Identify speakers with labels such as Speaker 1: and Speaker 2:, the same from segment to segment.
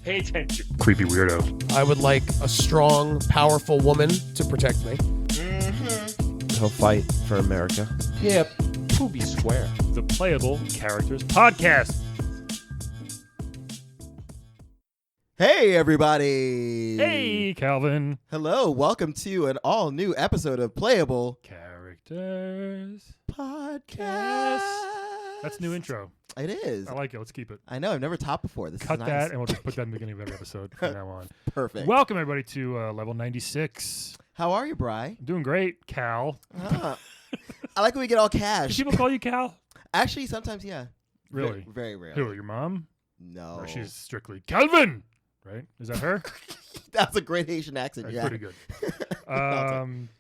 Speaker 1: Pay attention. Creepy weirdo.
Speaker 2: I would like a strong, powerful woman to protect me.
Speaker 3: He'll fight for America.
Speaker 1: Yeah, Poopy Square. The Playable Characters Podcast.
Speaker 3: Hey, everybody.
Speaker 1: Hey, Calvin.
Speaker 3: Hello. Welcome to an all-new episode of Playable
Speaker 1: Characters
Speaker 3: Podcast.
Speaker 1: That's new intro.
Speaker 3: It is.
Speaker 1: I like it. Let's keep it.
Speaker 3: I know. I've never topped before. This
Speaker 1: Cut
Speaker 3: is
Speaker 1: that,
Speaker 3: nice.
Speaker 1: and we'll just put that in the beginning of every episode from now on.
Speaker 3: Perfect.
Speaker 1: Welcome, everybody, to level 96.
Speaker 3: How are you, Bri?
Speaker 1: I'm doing great, Cal.
Speaker 3: I like when we get all cash.
Speaker 1: Do people call you Cal?
Speaker 3: Actually, sometimes, yeah.
Speaker 1: Really?
Speaker 3: Very rare.
Speaker 1: Who, your mom?
Speaker 3: No.
Speaker 1: Or she's strictly Calvin, right? Is that her?
Speaker 3: That's a great Haitian accent.
Speaker 1: That's
Speaker 3: yeah.
Speaker 1: pretty good.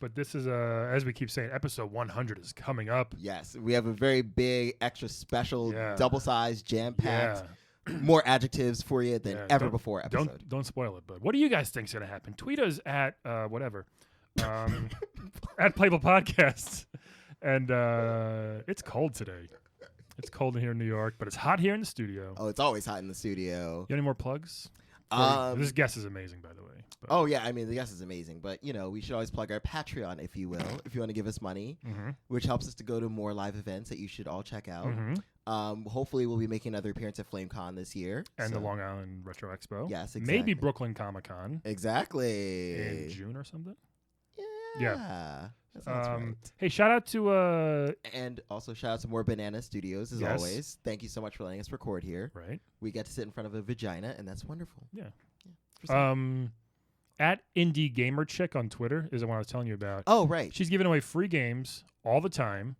Speaker 1: But this is, as we keep saying, episode 100 is coming up.
Speaker 3: Yes. We have a very big, extra special, double-sized, jam-packed, more adjectives for you than ever before episode.
Speaker 1: Don't spoil it, but what do you guys think's going to happen? Tweet us at whatever. At Playable Podcasts. And it's cold today. It's cold in here in New York, but it's hot here in the studio.
Speaker 3: Oh, it's always hot in the studio.
Speaker 1: You got any more plugs? This guest is amazing, by the way. But.
Speaker 3: Oh, yeah. I mean, the guest is amazing. But, you know, we should always plug our Patreon, if you will, if you want to give us money, which helps us to go to more live events that you should all check out. Hopefully, we'll be making another appearance at FlameCon this year.
Speaker 1: And the Long Island Retro Expo.
Speaker 3: Yes, exactly.
Speaker 1: Maybe Brooklyn Comic Con.
Speaker 3: Exactly.
Speaker 1: In June or something.
Speaker 3: Yeah. That sounds right.
Speaker 1: Hey, shout out to
Speaker 3: and also shout out to More Banana Studios as always. Thank you so much for letting us record here.
Speaker 1: Right.
Speaker 3: We get to sit in front of a vagina, and that's wonderful.
Speaker 1: Yeah. At Indie Gamer Chick on Twitter is the one I was telling you about.
Speaker 3: Oh, right.
Speaker 1: She's giving away free games all the time.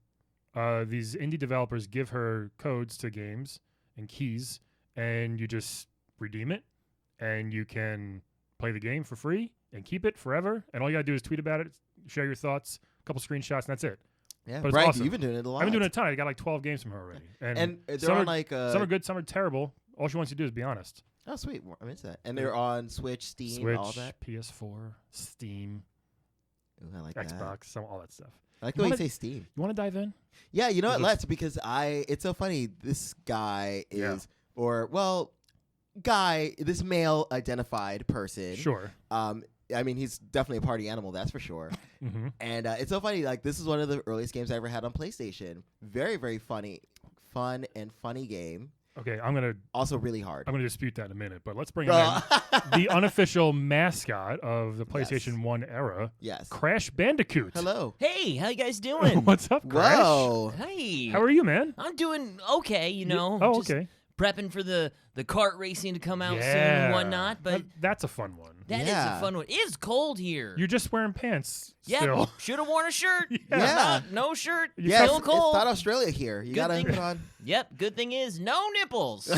Speaker 1: These indie developers give her codes to games and keys, and you just redeem it, and you can play the game for free and keep it forever. And all you gotta do is tweet about it, share your thoughts, a couple screenshots, and that's it.
Speaker 3: Yeah,
Speaker 1: but
Speaker 3: Brian,
Speaker 1: awesome.
Speaker 3: You've been doing it a lot.
Speaker 1: I've been doing it a ton. I got like 12 games from her already.
Speaker 3: And they're
Speaker 1: some
Speaker 3: on
Speaker 1: are,
Speaker 3: like
Speaker 1: some are good, some are terrible. All she wants you to do is be honest.
Speaker 3: Oh, sweet. I'm into that. And they're on Switch, Steam, all that.
Speaker 1: PS4, Steam,
Speaker 3: Ooh, I like
Speaker 1: Xbox, all that stuff.
Speaker 3: I like the way you say Steam.
Speaker 1: You want to dive in?
Speaker 3: Yeah, you know what? Let's, because it's so funny. This guy is, this male identified person.
Speaker 1: Sure.
Speaker 3: I mean, he's definitely a party animal, that's for sure. And it's so funny. Like, this is one of the earliest games I ever had on PlayStation. Very, very fun and funny game.
Speaker 1: Okay, I'm gonna
Speaker 3: also really hard.
Speaker 1: I'm gonna dispute that in a minute, but let's bring in the unofficial mascot of the PlayStation 1 era.
Speaker 3: Yes,
Speaker 1: Crash Bandicoot.
Speaker 4: Hello. Hey, how you guys doing?
Speaker 1: What's up, Crash?
Speaker 3: Whoa.
Speaker 4: Hey.
Speaker 1: How are you, man?
Speaker 4: I'm doing okay. You know.
Speaker 1: Oh,
Speaker 4: just
Speaker 1: okay.
Speaker 4: Prepping for the kart racing to come out soon and whatnot, but
Speaker 1: that's a fun one.
Speaker 4: That is a fun one. It's cold here.
Speaker 1: You're just wearing pants.
Speaker 4: Yeah,
Speaker 1: still.
Speaker 4: should have worn a shirt.
Speaker 3: No
Speaker 4: shirt.
Speaker 3: Yeah,
Speaker 4: still cold.
Speaker 3: It's not Australia here. You gotta put on.
Speaker 4: Yep. Good thing is no nipples.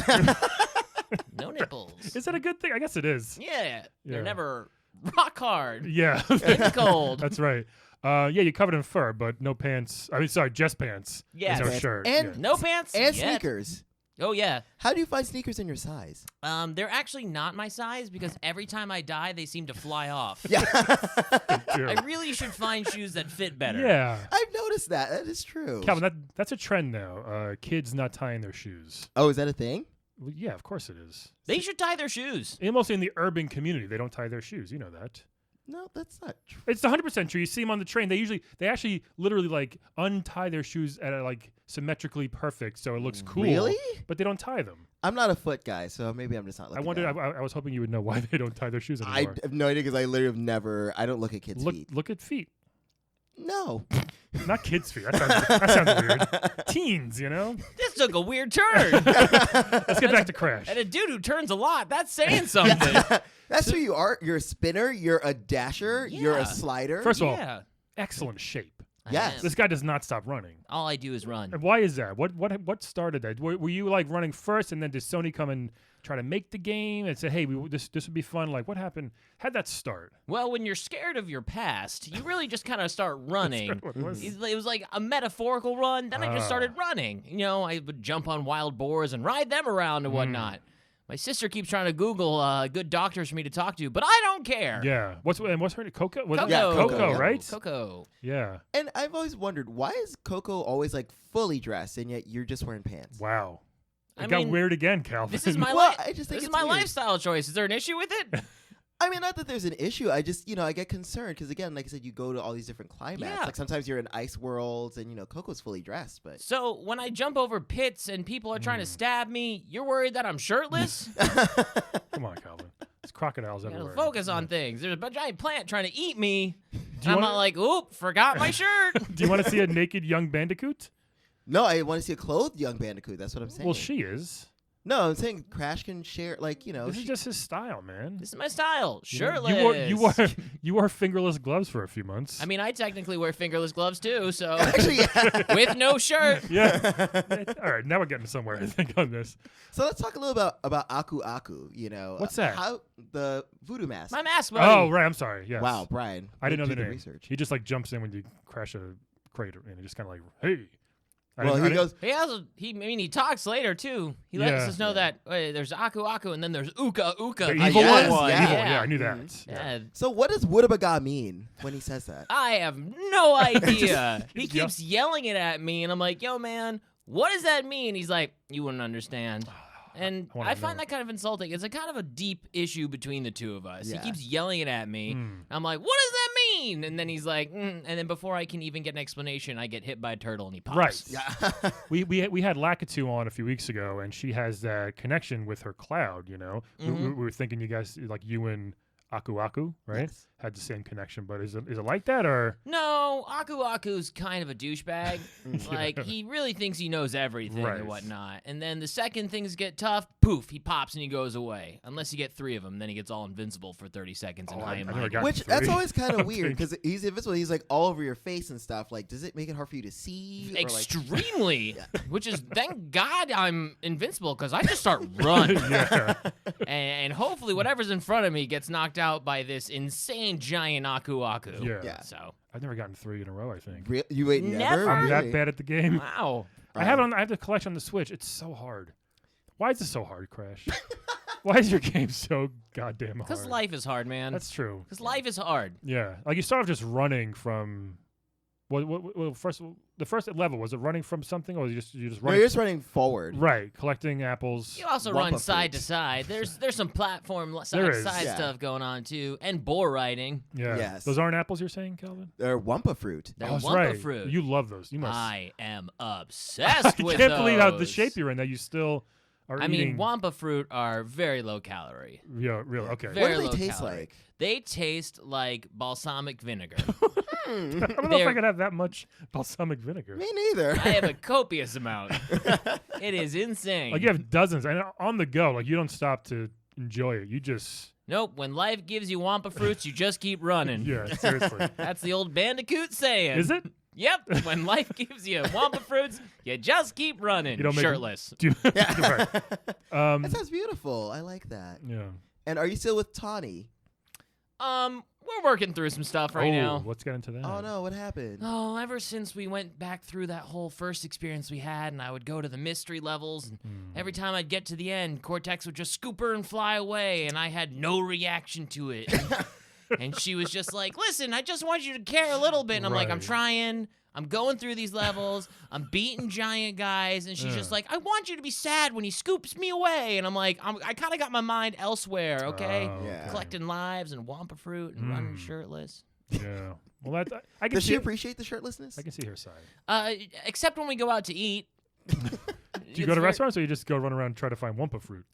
Speaker 4: No nipples.
Speaker 1: Is that a good thing? I guess it is.
Speaker 4: Yeah. They're never rock hard.
Speaker 1: Yeah.
Speaker 4: It's cold.
Speaker 1: That's right. You're covered in fur, but no pants. I mean, sorry, just pants.
Speaker 4: Yeah.
Speaker 1: No shirt.
Speaker 3: And
Speaker 4: no pants.
Speaker 3: And sneakers.
Speaker 4: Oh, yeah.
Speaker 3: How do you find sneakers in your size?
Speaker 4: They're actually not my size because every time I die, they seem to fly off.
Speaker 3: Yeah.
Speaker 4: I really should find shoes that fit better.
Speaker 1: Yeah.
Speaker 3: I've noticed that. That is true.
Speaker 1: Calvin, that's a trend now. Kids not tying their shoes.
Speaker 3: Oh, is that a thing?
Speaker 1: Well, yeah, of course it is.
Speaker 4: They should tie their shoes.
Speaker 1: And mostly in the urban community, they don't tie their shoes. You know that.
Speaker 3: No, that's not true.
Speaker 1: It's 100% true. You see them on the train. They actually literally like untie their shoes at like symmetrically perfect, so it looks cool.
Speaker 3: Really?
Speaker 1: But they don't tie them.
Speaker 3: I'm not a foot guy, so maybe I'm just not looking.
Speaker 1: I was hoping you would know why they don't tie their shoes anymore.
Speaker 3: I have no idea because I literally have never. I don't look at kids' feet.
Speaker 1: Look at feet.
Speaker 3: No.
Speaker 1: Not kids' feet. That sounds weird. Teens, you know?
Speaker 4: This took a weird turn.
Speaker 1: Let's get back to Crash.
Speaker 4: And a dude who turns a lot, that's saying something.
Speaker 3: That's who you are. You're a spinner. You're a dasher.
Speaker 4: Yeah.
Speaker 3: You're a slider.
Speaker 1: First of all, excellent shape.
Speaker 3: Yes.
Speaker 1: This guy does not stop running.
Speaker 4: All I do is run.
Speaker 1: And why is that? What started that? Were you like running first, and then did Sony come and try to make the game and say, hey, this would be fun? Like, what happened? How'd that start?
Speaker 4: Well, when you're scared of your past, you really just kind of start running. It was like a metaphorical run. Then I just started running. You know, I would jump on wild boars and ride them around and whatnot. My sister keeps trying to Google good doctors for me to talk to, but I don't care.
Speaker 1: Yeah. What's her name? Coco?
Speaker 4: Coco.
Speaker 3: Yeah,
Speaker 1: Coco,
Speaker 3: yeah.
Speaker 1: right?
Speaker 4: Coco.
Speaker 1: Yeah.
Speaker 3: And I've always wondered, why is Coco always like fully dressed and yet you're just wearing pants?
Speaker 1: Wow. It got weird again, Calvin.
Speaker 4: This is my this is my lifestyle choice. Is there an issue with it?
Speaker 3: I mean, not that there's an issue. I just, I get concerned because, again, like I said, you go to all these different climates.
Speaker 4: Yeah.
Speaker 3: Like sometimes you're in ice worlds and, Coco's fully dressed. But
Speaker 4: So when I jump over pits and people are trying to stab me, you're worried that I'm shirtless?
Speaker 1: Come on, Calvin. There's crocodiles
Speaker 4: You
Speaker 1: everywhere.
Speaker 4: gotta focus on things. There's a giant plant trying to eat me. I'm not like, oop, forgot my shirt.
Speaker 1: Do you want to see a naked young Bandicoot?
Speaker 3: no, I want to see a clothed young Bandicoot. That's what I'm saying.
Speaker 1: Well, she is.
Speaker 3: No, I'm saying Crash can share,
Speaker 1: This is just his style, man.
Speaker 4: This is my style. Shirtless.
Speaker 1: You wore fingerless gloves for a few months.
Speaker 4: I mean, I technically wear fingerless gloves too, so
Speaker 3: Actually, yeah.
Speaker 4: with no shirt.
Speaker 1: Yeah. All right, now we're getting somewhere, I think, on this.
Speaker 3: So let's talk a little about Aku Aku.
Speaker 1: What's that?
Speaker 3: How the voodoo mask.
Speaker 4: My mask buddy.
Speaker 1: Oh, right. I'm sorry. Yes.
Speaker 3: Wow, Brian.
Speaker 1: I didn't know
Speaker 3: do
Speaker 1: the name.
Speaker 3: research.
Speaker 1: He just jumps in when you crash a crater, and he just kind of like, hey.
Speaker 3: Well, he goes.
Speaker 4: He talks later too. He
Speaker 1: Yeah.
Speaker 4: lets us know that there's Aku Aku and then there's Uka Uka.
Speaker 1: The
Speaker 4: the
Speaker 1: evil
Speaker 3: yes,
Speaker 1: one?
Speaker 3: yeah.
Speaker 1: Evil, yeah, I knew that.
Speaker 4: Yeah.
Speaker 3: So what does Woodabaga mean when he says that?
Speaker 4: I have no idea. He
Speaker 1: Yep.
Speaker 4: keeps yelling it at me, and I'm like, yo, man, what does that mean? He's like, you wouldn't understand. And
Speaker 1: I wanna
Speaker 4: I find
Speaker 1: know.
Speaker 4: that kind of insulting. It's a kind of a deep issue between the two of us.
Speaker 3: Yeah.
Speaker 4: He keeps yelling it at me. I'm like, what does that mean? And then he's like, and then before I can even get an explanation, I get hit by a turtle and he pops.
Speaker 1: Right.
Speaker 3: Yeah.
Speaker 1: We had Lakitu on a few weeks ago, and she has that connection with her cloud. We were thinking you guys, like you and Aku Aku, right?
Speaker 3: Yes.
Speaker 1: Had the same connection, but is it like that or?
Speaker 4: No, Aku Aku's kind of a douchebag. Like, he really thinks he knows everything
Speaker 1: Right.
Speaker 4: and whatnot. And then the second things get tough, poof, he pops and he goes away. Unless you get 3 of them, then he gets all invincible for 30 seconds. And
Speaker 1: I
Speaker 4: am
Speaker 1: never
Speaker 4: like,
Speaker 1: got
Speaker 3: Which
Speaker 1: 3.
Speaker 3: that's always kind
Speaker 1: I don't
Speaker 3: of weird
Speaker 1: think.
Speaker 3: because he's invisible. He's like all over your face and stuff. Like, does it make it hard for you to see? Or, like-
Speaker 4: extremely. Which is, thank God I'm invincible because I just start running.
Speaker 1: Yeah.
Speaker 4: And hopefully whatever's in front of me gets knocked out by this insane giant Aku Aku.
Speaker 1: Yeah.
Speaker 4: So,
Speaker 1: I've never gotten 3 in a row, I think.
Speaker 3: You wait
Speaker 4: Never?
Speaker 3: never.
Speaker 1: I'm that
Speaker 3: Really?
Speaker 1: bad at the game.
Speaker 4: wow.
Speaker 1: I have the collection on the Switch. It's so hard. Why is it so hard, Crash? Why is your game so goddamn hard?
Speaker 4: Because life is hard, man.
Speaker 1: That's true.
Speaker 4: Because life is hard.
Speaker 1: Yeah, like you start off just running from. The first level was it running from something, or you just
Speaker 3: No,
Speaker 1: running?
Speaker 3: you're just running forward.
Speaker 1: Right, collecting apples.
Speaker 4: You also
Speaker 3: Wumpa
Speaker 4: run side
Speaker 3: fruit.
Speaker 4: to side. There's some platform
Speaker 1: There
Speaker 4: side
Speaker 1: is.
Speaker 4: side
Speaker 3: Yeah.
Speaker 4: stuff going on too, and bull riding.
Speaker 1: Yeah,
Speaker 3: Yes.
Speaker 1: those aren't apples you're saying, Calvin?
Speaker 3: They're Wumpa fruit.
Speaker 4: They're
Speaker 1: Oh, that's
Speaker 4: Wumpa
Speaker 1: right.
Speaker 4: fruit.
Speaker 1: You love those. You must.
Speaker 4: I am
Speaker 1: I
Speaker 4: obsessed with
Speaker 1: can't believe how the
Speaker 4: those.
Speaker 1: shape you're in. That you still are
Speaker 4: I
Speaker 1: eating.
Speaker 4: mean, Wampa fruit are very low calorie.
Speaker 1: Yeah, really. Okay.
Speaker 4: Very
Speaker 3: What do
Speaker 4: low
Speaker 3: they taste
Speaker 4: calorie.
Speaker 3: like?
Speaker 4: They taste like balsamic vinegar.
Speaker 1: I don't know if I
Speaker 4: They're-
Speaker 1: could have that much balsamic vinegar.
Speaker 3: Me neither.
Speaker 4: I have a copious amount. It is insane.
Speaker 1: Like you have dozens, and on the go. Like you don't stop to enjoy it. You just.
Speaker 4: Nope. When life gives you Wampa fruits, you just keep running.
Speaker 1: Yeah, seriously.
Speaker 4: That's the old Bandicoot saying.
Speaker 1: Is it?
Speaker 4: Yep. When life gives you Wampa fruits, you just keep running.
Speaker 1: You don't make-
Speaker 4: shirtless.
Speaker 1: Do you, right.
Speaker 3: That sounds beautiful. I like that.
Speaker 1: Yeah.
Speaker 3: And are you still with Tawny?
Speaker 4: We're working through some stuff right now.
Speaker 1: Let's get into that.
Speaker 3: Oh no, what happened?
Speaker 4: Oh, ever since we went back through that whole first experience we had, and I would go to the mystery levels, and every time I'd get to the end, Cortex would just scoop her and fly away, and I had no reaction to it. And she was just like, listen, I just want you to care a little bit. And I'm like, I'm
Speaker 1: Right.
Speaker 4: trying. I'm going through these levels. I'm beating giant guys. And she's just like, I want you to be sad when he scoops me away. And I'm like, I kind of got my mind elsewhere, okay?
Speaker 1: Oh,
Speaker 3: Yeah.
Speaker 4: Collecting lives and Wampa fruit and running shirtless.
Speaker 1: Yeah. Well, I can
Speaker 3: Does
Speaker 1: see.
Speaker 3: she appreciate the shirtlessness?
Speaker 1: I can see her side.
Speaker 4: Except when we go out to eat.
Speaker 1: Do you go to restaurants, or you just go run around and try to find Wumpa fruit?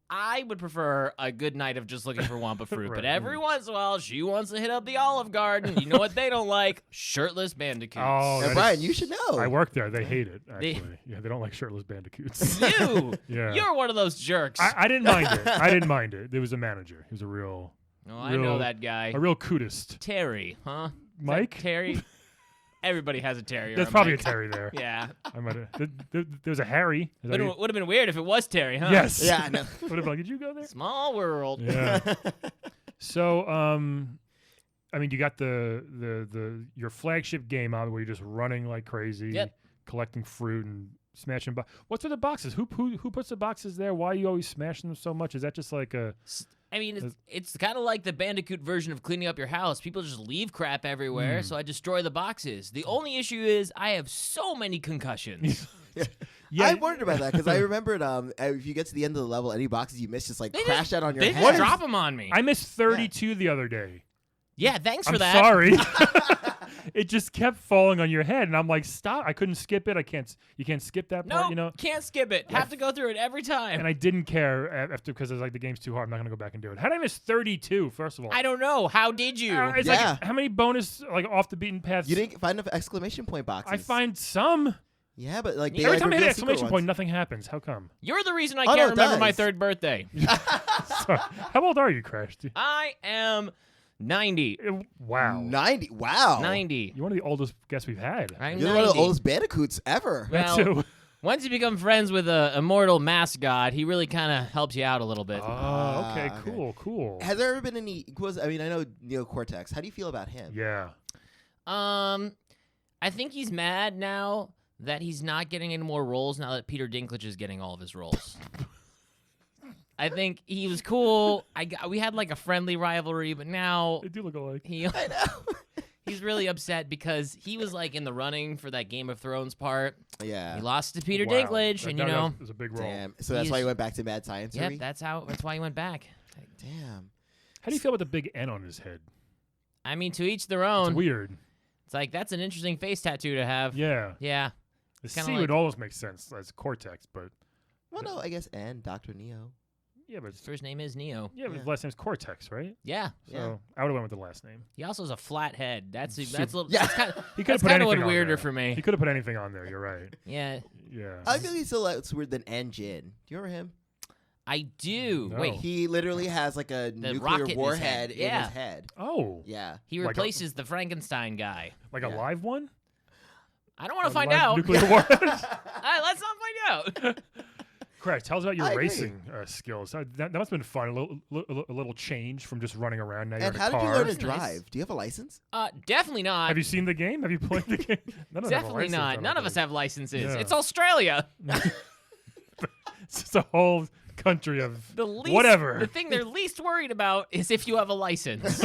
Speaker 4: I would prefer a good night of just looking for Wampa fruit,
Speaker 1: Right.
Speaker 4: but every once in a while, she wants to hit up the Olive Garden. You know what they don't like? Shirtless bandicoots.
Speaker 1: Oh,
Speaker 3: Now,
Speaker 1: that
Speaker 3: Brian,
Speaker 1: is-
Speaker 3: you should know.
Speaker 1: I work there. They hate it.
Speaker 4: They-
Speaker 1: Actually, yeah, they don't like shirtless bandicoots.
Speaker 4: You!
Speaker 1: Yeah.
Speaker 4: You're one of those jerks.
Speaker 1: I didn't mind it. I didn't mind it. There was a manager. He was a real
Speaker 4: Oh, I know
Speaker 1: real-
Speaker 4: that guy.
Speaker 1: a real cutist.
Speaker 4: Terry, huh? Is that
Speaker 1: Mike?
Speaker 4: Terry? Everybody has a Terry. or
Speaker 1: There's
Speaker 4: a
Speaker 1: probably
Speaker 4: Mike.
Speaker 1: a Terry there.
Speaker 4: Yeah.
Speaker 1: I might have. There was a Harry. Is that
Speaker 4: Would have been weird if it was Terry, huh?
Speaker 1: yes.
Speaker 3: Yeah, I know.
Speaker 1: Would have been like, did you go there?
Speaker 4: Small world.
Speaker 1: Yeah. So, I mean, you got the your flagship game out where you're just running like crazy,
Speaker 4: Yep.
Speaker 1: collecting fruit and smashing. What's with the boxes? Who puts the boxes there? Why are you always smashing them so much? Is that just like a?
Speaker 4: I mean, it's kind of like the Bandicoot version of cleaning up your house. People just leave crap everywhere, so I destroy the boxes. The only issue is I have so many concussions.
Speaker 1: Yeah,
Speaker 3: I wondered about that because I remembered if you get to the end of the level, any boxes you miss just like
Speaker 4: They
Speaker 3: crash out on your
Speaker 4: They
Speaker 3: head.
Speaker 4: just drop them on me.
Speaker 1: I missed 32 the other day.
Speaker 4: Yeah, thanks for
Speaker 1: I'm
Speaker 4: that.
Speaker 1: sorry. It just kept falling on your head, and I'm like, stop! I couldn't skip it. You can't skip that part.
Speaker 4: No,
Speaker 1: You know.
Speaker 4: can't skip it. Have to go through it every time.
Speaker 1: And I didn't care after because I was like, the game's too hard. I'm not gonna go back and do it. How did I miss 32? First of all,
Speaker 4: I don't know. How did you?
Speaker 1: It's
Speaker 3: Yeah.
Speaker 1: like how many bonus like off the beaten paths?
Speaker 3: You didn't find enough exclamation point boxes.
Speaker 1: I find some.
Speaker 3: Yeah, but like they
Speaker 1: Every
Speaker 3: like
Speaker 1: time I hit
Speaker 3: reveal
Speaker 1: an exclamation
Speaker 3: secret
Speaker 1: point,
Speaker 3: ones.
Speaker 1: nothing happens. How come?
Speaker 4: You're the reason I
Speaker 3: Oh, no,
Speaker 4: can't
Speaker 3: it
Speaker 4: remember my
Speaker 3: does.
Speaker 4: 3rd birthday.
Speaker 1: Sorry. How old are you, Crash?
Speaker 4: I am 90.
Speaker 1: Wow.
Speaker 3: 90. Wow.
Speaker 4: 90.
Speaker 1: You're one of the oldest guests we've had.
Speaker 4: I'm
Speaker 3: You're
Speaker 4: 90.
Speaker 3: one of the oldest bandicoots ever.
Speaker 1: That
Speaker 4: Well,
Speaker 1: too.
Speaker 4: once you become friends with a immortal mascot, he really kind of helps you out a little bit.
Speaker 1: Oh, okay,
Speaker 3: okay.
Speaker 1: cool.
Speaker 3: Has there ever been any? I mean, I know Neo Cortex. How do you feel about him?
Speaker 1: Yeah.
Speaker 4: I think he's mad now that he's not getting any more roles now that Peter Dinklage is getting all of his roles. I think he was cool. We had like a friendly rivalry, but now
Speaker 1: They do look alike.
Speaker 3: I know.
Speaker 4: he's really upset because he was like in the running for that Game of Thrones part.
Speaker 3: Yeah.
Speaker 4: He lost to Peter
Speaker 1: Wow.
Speaker 4: Dinklage,
Speaker 1: That-
Speaker 4: and
Speaker 1: that was a big role.
Speaker 3: Damn. So that's
Speaker 4: He's-
Speaker 3: why you went back to Mad Science.
Speaker 4: yep, that's why he went back.
Speaker 3: Damn.
Speaker 1: How do you feel about the big N on his head?
Speaker 4: I mean, to each their
Speaker 1: It's
Speaker 4: own.
Speaker 1: weird.
Speaker 4: It's like that's an interesting face tattoo to have.
Speaker 1: Yeah.
Speaker 4: Yeah.
Speaker 1: The
Speaker 4: kinda
Speaker 1: C
Speaker 4: like-
Speaker 1: would almost make sense as Cortex, but
Speaker 3: Well, no, I guess and Dr. Neo.
Speaker 1: yeah, but
Speaker 4: His first name is Neo.
Speaker 1: but
Speaker 3: Yeah.
Speaker 1: his last name's Cortex, right?
Speaker 4: Yeah.
Speaker 1: So
Speaker 3: Yeah.
Speaker 1: I would have went with the last name.
Speaker 4: He also has a flat head. That's a little.
Speaker 3: Yeah.
Speaker 4: That's kind of,
Speaker 1: He could have
Speaker 4: that's
Speaker 1: put
Speaker 4: kind of
Speaker 1: anything
Speaker 4: one
Speaker 1: on
Speaker 4: weirder
Speaker 1: there.
Speaker 4: for me.
Speaker 1: He could have put anything on there. You're right.
Speaker 4: Yeah,
Speaker 1: Yeah.
Speaker 3: I feel he's still less weird than N Jin. Do you remember him?
Speaker 4: I do.
Speaker 1: No.
Speaker 4: Wait,
Speaker 3: He literally has like a nuclear
Speaker 4: rocket in his
Speaker 3: warhead
Speaker 4: head.
Speaker 3: in
Speaker 4: Yeah.
Speaker 3: his head.
Speaker 1: Oh,
Speaker 3: Yeah.
Speaker 4: he
Speaker 1: Like a-
Speaker 4: replaces the Frankenstein guy.
Speaker 1: like a
Speaker 3: Yeah.
Speaker 1: live one?
Speaker 4: I don't want
Speaker 1: A
Speaker 4: to find
Speaker 1: live
Speaker 4: out.
Speaker 1: Nuclear warhead?
Speaker 4: Let's not find out.
Speaker 1: Crash, tell us about your
Speaker 3: I agree.
Speaker 1: racing skills. That must have been fun. A little change from just running around. Now you're
Speaker 3: And
Speaker 1: in a
Speaker 3: how did
Speaker 1: car.
Speaker 3: you learn to
Speaker 4: That's nice.
Speaker 3: drive? Do you have a license?
Speaker 4: Definitely not.
Speaker 1: Have you seen the game? Have you played the game? None of us have a
Speaker 4: Definitely
Speaker 1: license, I
Speaker 4: not.
Speaker 1: don't
Speaker 4: None of us
Speaker 1: think.
Speaker 4: have licenses.
Speaker 1: Yeah.
Speaker 4: It's Australia.
Speaker 1: It's just a whole country of
Speaker 4: The least,
Speaker 1: whatever.
Speaker 4: The thing they're least worried about is if you have a license.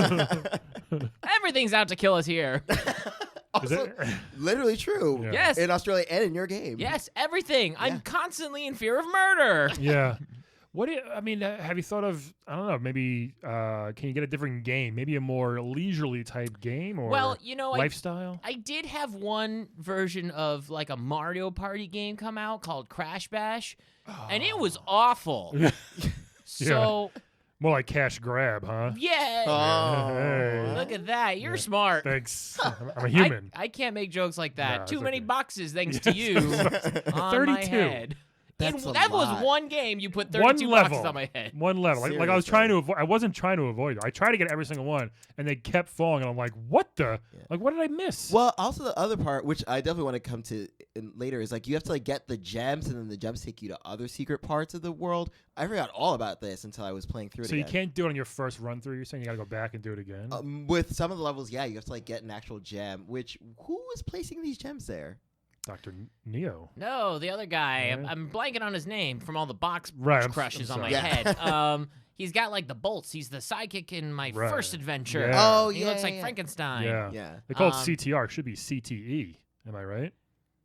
Speaker 4: Everything's out to kill us here.
Speaker 1: Is
Speaker 3: Also,
Speaker 1: it?
Speaker 3: literally true.
Speaker 1: Yeah.
Speaker 4: Yes.
Speaker 3: In Australia and in your game.
Speaker 4: Yes, everything. I'm
Speaker 3: Yeah.
Speaker 4: constantly in fear of murder.
Speaker 1: Yeah. What do you, I mean, have you thought of, I don't know, maybe can you get a different game? Maybe a more leisurely type game or
Speaker 4: Well, you know,
Speaker 1: lifestyle?
Speaker 4: I did have one version of like a Mario Party game come out called Crash Bash, and it was awful. So,
Speaker 1: More like cash grab, huh?
Speaker 4: yeah.
Speaker 3: Oh.
Speaker 1: Hey.
Speaker 4: Look at that. You're smart.
Speaker 1: Thanks. I'm a human.
Speaker 4: I can't make jokes like that.
Speaker 1: No,
Speaker 4: Too
Speaker 1: it's
Speaker 4: many
Speaker 1: okay.
Speaker 4: boxes thanks to you on
Speaker 1: 32.
Speaker 4: my head.
Speaker 3: That's a
Speaker 4: that was
Speaker 3: lot.
Speaker 4: one game. You put
Speaker 1: One
Speaker 4: 32
Speaker 1: level.
Speaker 4: boxes on my head.
Speaker 1: One level. Like I was
Speaker 3: Seriously.
Speaker 1: trying to avoid. I wasn't trying to avoid it. I tried to get every single one, and they kept falling. And I'm like, what the?
Speaker 3: Yeah.
Speaker 1: Like, what did I miss?
Speaker 3: Well, also the other part, which I definitely want to come to later, is like you have to like get the gems, and then the gems take you to other secret parts of the world. I forgot all about this until I was playing through it.
Speaker 1: So you
Speaker 3: again.
Speaker 1: can't do it on your first run through. You're saying you got to go back and do it again.
Speaker 3: With some of the levels, yeah, you have to like get an actual gem. Which who is placing these gems there?
Speaker 1: Dr. Neo.
Speaker 4: No, the other guy.
Speaker 1: Yeah.
Speaker 4: I'm blanking on his name from all the box
Speaker 1: Right, I'm
Speaker 4: crushes on my
Speaker 1: sorry.
Speaker 3: Yeah.
Speaker 4: head. He's got like the bolts. He's the sidekick in my
Speaker 1: Right.
Speaker 4: first adventure.
Speaker 1: Yeah.
Speaker 3: Oh,
Speaker 4: He
Speaker 3: yeah,
Speaker 4: looks like
Speaker 3: yeah.
Speaker 4: Frankenstein.
Speaker 1: Yeah.
Speaker 3: Yeah.
Speaker 1: They call it
Speaker 4: Um,
Speaker 1: CTR. It should be CTE. Am I right?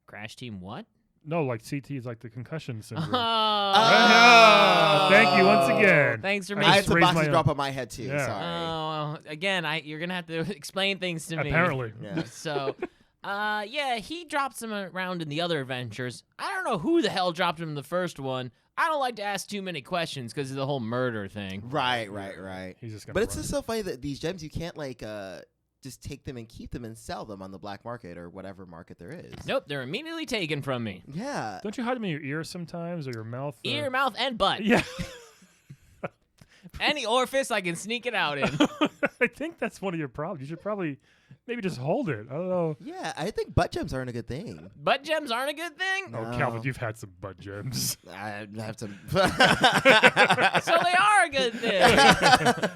Speaker 4: Crash Team what?
Speaker 1: No, like CT is like the concussion syndrome.
Speaker 3: Oh.
Speaker 1: Thank you once again.
Speaker 4: Thanks for
Speaker 1: I
Speaker 3: I
Speaker 4: making.
Speaker 3: had
Speaker 1: just
Speaker 3: some
Speaker 1: raised
Speaker 3: boxes
Speaker 1: my
Speaker 3: drop
Speaker 1: own.
Speaker 3: on my head too.
Speaker 1: Yeah.
Speaker 3: Sorry.
Speaker 4: Again, you're gonna have to explain things to me.
Speaker 1: Apparently.
Speaker 3: Yeah.
Speaker 4: So, yeah, he drops him around in the other adventures. I don't know who the hell dropped him in the first one. I don't like to ask too many questions because of the whole murder thing.
Speaker 3: Right, right.
Speaker 1: He's just gonna
Speaker 3: But it's
Speaker 1: run.
Speaker 3: just so funny that these gems you can't like just take them and keep them and sell them on the black market or whatever market there is.
Speaker 4: Nope, they're immediately taken from me.
Speaker 3: Yeah.
Speaker 1: Don't you hide them in your ear sometimes or your mouth?
Speaker 4: Ear, mouth, and butt.
Speaker 1: Yeah.
Speaker 4: Any orifice I can sneak it out in.
Speaker 1: I think that's one of your problems. You should probably maybe just hold it. I don't know.
Speaker 3: Yeah, I think butt gems aren't a good thing.
Speaker 4: Butt gems aren't a good thing?
Speaker 3: No.
Speaker 1: Oh, Calvin, you've had some butt gems.
Speaker 3: I have to.
Speaker 4: So they are a good thing.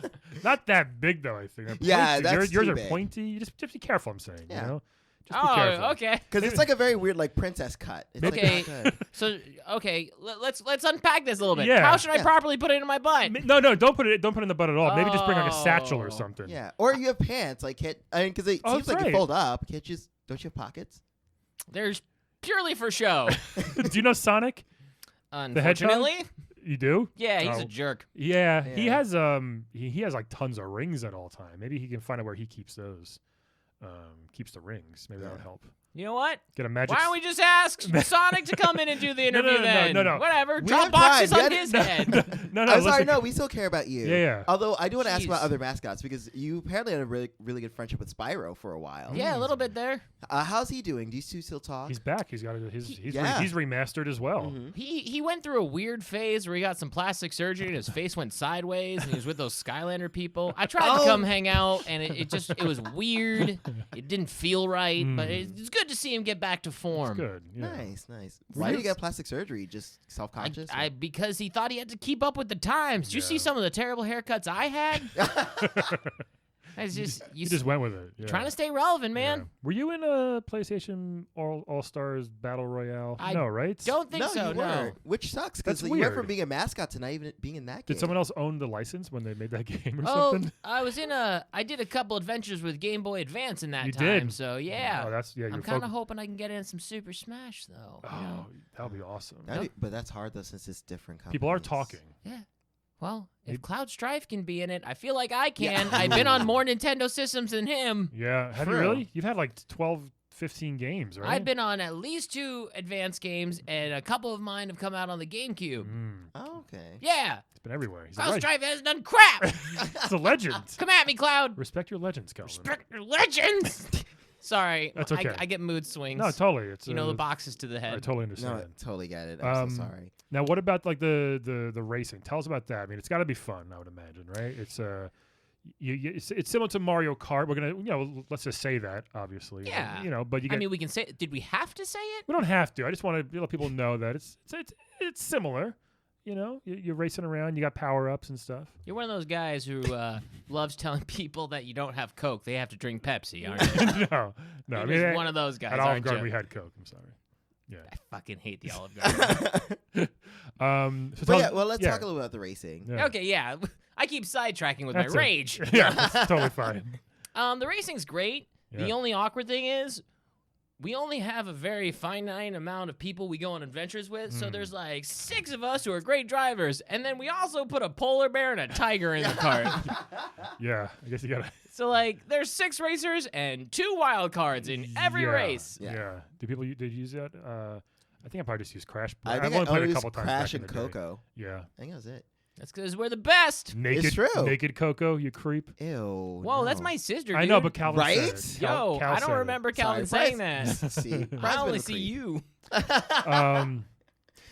Speaker 1: Not that big though. I think. They're
Speaker 3: Yeah,
Speaker 1: pointy.
Speaker 3: that's
Speaker 1: yours
Speaker 3: too
Speaker 1: are
Speaker 3: big.
Speaker 1: pointy. You just be careful. I'm saying.
Speaker 3: Yeah.
Speaker 1: You know. Just be careful.
Speaker 4: Oh, okay.
Speaker 3: Because it's like a very weird like princess cut. It's
Speaker 4: Okay.
Speaker 3: like not good.
Speaker 4: So, okay, let's unpack this a little bit.
Speaker 1: Yeah.
Speaker 4: How should I
Speaker 3: Yeah.
Speaker 4: properly put it in my butt?
Speaker 1: No, don't put it in the butt at all. Maybe just bring like a satchel or
Speaker 4: Oh.
Speaker 1: something.
Speaker 3: Yeah, or you have pants. Like, because it
Speaker 1: Oh,
Speaker 3: seems
Speaker 1: that's
Speaker 3: like you
Speaker 1: right.
Speaker 3: fold up. Can't you? Don't you have pockets?
Speaker 4: There's purely for show.
Speaker 1: Do you know Sonic?
Speaker 4: Unfortunately.
Speaker 1: You do?
Speaker 4: Yeah, he's
Speaker 1: Oh.
Speaker 4: a jerk.
Speaker 1: Yeah, he
Speaker 3: Yeah.
Speaker 1: has he has like tons of rings at all time. Maybe he can find out where he keeps those. Keeps the rings. Maybe that would help.
Speaker 4: You know what?
Speaker 1: Get a magic.
Speaker 4: Why don't we just ask Sonic to come in and do the interview then?
Speaker 1: no.
Speaker 4: Whatever.
Speaker 3: We
Speaker 4: Drop
Speaker 3: have
Speaker 4: boxes
Speaker 3: time.
Speaker 4: on
Speaker 3: We
Speaker 4: his
Speaker 3: had-
Speaker 4: head.
Speaker 1: no,
Speaker 3: I'm sorry,
Speaker 1: listen.
Speaker 3: no, we still care about you.
Speaker 1: Yeah.
Speaker 3: Although I do want to ask
Speaker 4: Jeez.
Speaker 3: about other mascots because you apparently had a really, really good friendship with Spyro for a while.
Speaker 4: Yeah, a little bit there.
Speaker 3: How's he doing? Do you two still talk?
Speaker 1: He's back. He's got he's
Speaker 3: Yeah.
Speaker 1: he's remastered as well.
Speaker 3: Mhm.
Speaker 4: He went through a weird phase where he got some plastic surgery and his face went sideways and he was with those Skylander people. I tried to
Speaker 3: Oh.
Speaker 4: come hang out and it was weird. It didn't feel right, but it's good to see him get back to form.
Speaker 1: It's good. Yeah.
Speaker 3: Nice. Why did you get plastic surgery? Just self-conscious?
Speaker 4: I because he thought he had to keep up with the times. Did you see
Speaker 1: Yeah.
Speaker 4: some of the terrible haircuts I had? It's just
Speaker 1: You just went with it. Yeah.
Speaker 4: trying to stay relevant, man.
Speaker 1: Yeah. Were you in a PlayStation All Stars Battle Royale?
Speaker 4: I
Speaker 1: no, right?
Speaker 4: Don't think
Speaker 3: no,
Speaker 4: so.
Speaker 3: you
Speaker 4: No.
Speaker 3: weren't. Which sucks because
Speaker 1: That's
Speaker 3: you went from
Speaker 1: weird.
Speaker 3: being a mascot to not even being in that game.
Speaker 1: Did someone else own the license when they made that game or
Speaker 4: Oh,
Speaker 1: something?
Speaker 4: I did a couple adventures with Game Boy Advance in that
Speaker 1: You
Speaker 4: time.
Speaker 1: did?
Speaker 4: So yeah.
Speaker 1: Oh, that's
Speaker 4: I'm
Speaker 1: You're
Speaker 4: kind of hoping I can get in some Super Smash though. you
Speaker 1: Oh,
Speaker 4: know?
Speaker 1: that would be awesome.
Speaker 3: But that's hard though since it's different companies.
Speaker 1: People are talking.
Speaker 4: Yeah. Well, if
Speaker 1: Maybe-
Speaker 4: Cloud Strife can be in it, I feel like I can.
Speaker 3: Yeah.
Speaker 4: I've been on more Nintendo systems than him.
Speaker 1: Yeah. Have you
Speaker 3: True.
Speaker 1: really? You've had like 12, 15 games, right?
Speaker 4: I've been on at least 2 advanced games, and a couple of mine have come out on the GameCube.
Speaker 3: Oh, okay.
Speaker 4: Yeah.
Speaker 1: It's been everywhere. He's a
Speaker 4: Cloud
Speaker 1: legend.
Speaker 4: Strife has done crap.
Speaker 1: It's a legend.
Speaker 4: Come at me, Cloud.
Speaker 1: Respect your legends, Calvin.
Speaker 4: Respect your legends. Sorry.
Speaker 1: That's okay.
Speaker 4: I get mood swings.
Speaker 1: No, totally. It's
Speaker 4: You know the boxes to the
Speaker 1: I
Speaker 4: head.
Speaker 1: totally
Speaker 3: No,
Speaker 1: understand.
Speaker 3: I totally get it. I'm so sorry.
Speaker 1: Now, what about like the racing? Tell us about that. I mean, it's got to be fun, I would imagine, right? It's it's similar to Mario Kart. We're gonna let's just say that, obviously.
Speaker 4: Yeah.
Speaker 1: But you get.
Speaker 4: I mean, we can say. Did we have to say it?
Speaker 1: we don't have to. I just want to let people know that it's similar. You're racing around. You got power ups and stuff.
Speaker 4: You're one of those guys who loves telling people that you don't have Coke. They have to drink Pepsi, aren't you?
Speaker 1: no.
Speaker 4: You're
Speaker 1: I
Speaker 4: just
Speaker 1: mean,
Speaker 4: one of those guys,
Speaker 1: at Olive
Speaker 4: aren't
Speaker 1: Garden
Speaker 4: you?
Speaker 1: we had Coke. I'm sorry. Yeah.
Speaker 4: I fucking hate the Olive Garden.
Speaker 1: So
Speaker 3: But
Speaker 1: tell-
Speaker 3: yeah, well, let's
Speaker 1: yeah.
Speaker 3: talk a little about the racing.
Speaker 1: Yeah.
Speaker 4: Okay, yeah. I keep sidetracking with
Speaker 1: That's
Speaker 4: my
Speaker 1: it.
Speaker 4: rage.
Speaker 1: Yeah, that's totally fine.
Speaker 4: The racing's great.
Speaker 1: Yeah.
Speaker 4: The only awkward thing is we only have a very finite amount of people we go on adventures with. So there's like 6 of us who are great drivers. And then we also put a polar bear and a tiger in the cart.
Speaker 1: Yeah, I guess you gotta.
Speaker 4: So like there's 6 racers and 2 wild cards in every
Speaker 1: Yeah,
Speaker 4: race.
Speaker 1: Yeah. Do people did you use that? I think I probably just used Crash.
Speaker 3: I
Speaker 1: I've
Speaker 3: think
Speaker 1: only
Speaker 3: I
Speaker 1: played
Speaker 3: only
Speaker 1: it a couple
Speaker 3: used
Speaker 1: times.
Speaker 3: Crash
Speaker 1: back
Speaker 3: and
Speaker 1: in the day.
Speaker 3: Coco.
Speaker 1: Yeah.
Speaker 3: I think that was it.
Speaker 4: That's because we're the best.
Speaker 1: Naked,
Speaker 3: true.
Speaker 1: Naked Coco, you creep.
Speaker 3: Ew.
Speaker 4: Whoa, that's
Speaker 3: no.
Speaker 4: my sister,
Speaker 1: I know,
Speaker 4: dude.
Speaker 1: but Calvin
Speaker 3: Right?
Speaker 1: said it.
Speaker 4: Yo,
Speaker 1: Cal
Speaker 4: I
Speaker 1: said
Speaker 4: don't
Speaker 1: it.
Speaker 4: remember Calvin
Speaker 3: Sorry,
Speaker 4: saying that.
Speaker 3: See,
Speaker 4: I
Speaker 3: Brad's
Speaker 4: only
Speaker 3: been a
Speaker 4: see
Speaker 3: creep.
Speaker 4: you.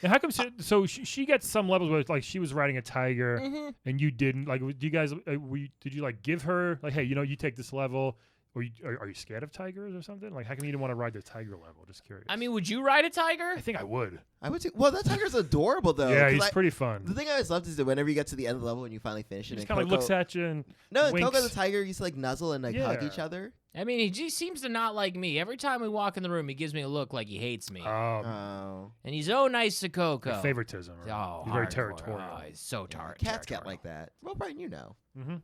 Speaker 1: Now how come? So she gets some levels where like she was riding a tiger
Speaker 4: Mm-hmm.
Speaker 1: and you didn't. Like, do you guys? Did you like give her like, hey, you take this level? Or are you scared of tigers or something? Like, how come you didn't want to ride the tiger level? Just curious.
Speaker 4: I mean, would you ride a tiger?
Speaker 1: I think I would.
Speaker 3: I would. Well, that tiger's adorable though.
Speaker 1: Yeah,
Speaker 3: 'cause
Speaker 1: he's
Speaker 3: I-
Speaker 1: pretty
Speaker 3: The
Speaker 1: fun.
Speaker 3: thing I always loved is that whenever you get to the end of the level and you finally finish
Speaker 1: He
Speaker 3: it,
Speaker 1: just
Speaker 3: and
Speaker 1: kind of
Speaker 3: Coco,
Speaker 1: looks at you and
Speaker 3: no,
Speaker 1: winks.
Speaker 3: Coco the tiger used to like nuzzle and like hug
Speaker 1: Yeah.
Speaker 3: each other.
Speaker 4: I mean, he just seems to not like me. Every time we walk in the room, he gives me a look like he hates me.
Speaker 3: Oh,
Speaker 4: And he's so nice to Coco.
Speaker 1: favoritism. Right?
Speaker 4: Oh,
Speaker 1: He's very
Speaker 4: hardcore.
Speaker 1: territorial.
Speaker 4: Oh, he's so
Speaker 3: cats get
Speaker 4: territorial.
Speaker 3: like that. Well, Brian, you know.
Speaker 1: Mm-hmm.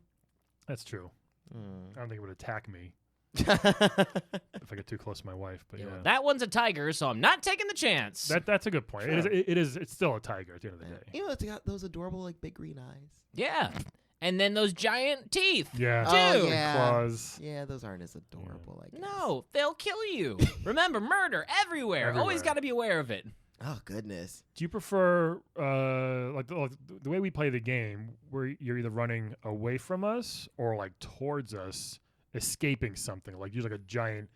Speaker 1: That's true.
Speaker 3: Mm.
Speaker 1: I don't think it would attack me if I get too close to my wife. But yeah,
Speaker 4: That one's a tiger, so I'm not taking the chance.
Speaker 1: that's a good point.
Speaker 3: Sure.
Speaker 1: It's still a tiger at the end of the day.
Speaker 3: You know, it's got those adorable like big green eyes.
Speaker 4: Yeah. And then those giant teeth.
Speaker 1: Yeah.
Speaker 3: Oh,
Speaker 4: Dude.
Speaker 3: yeah.
Speaker 1: Claws.
Speaker 3: Yeah, those aren't as adorable. I guess.
Speaker 4: No, they'll kill you. Remember, murder everywhere. Always
Speaker 1: Everywhere.
Speaker 4: got to be aware of it.
Speaker 3: Oh goodness.
Speaker 1: Do you prefer like the way we play the game, where you're either running away from us or like towards us, escaping something, like use like a giant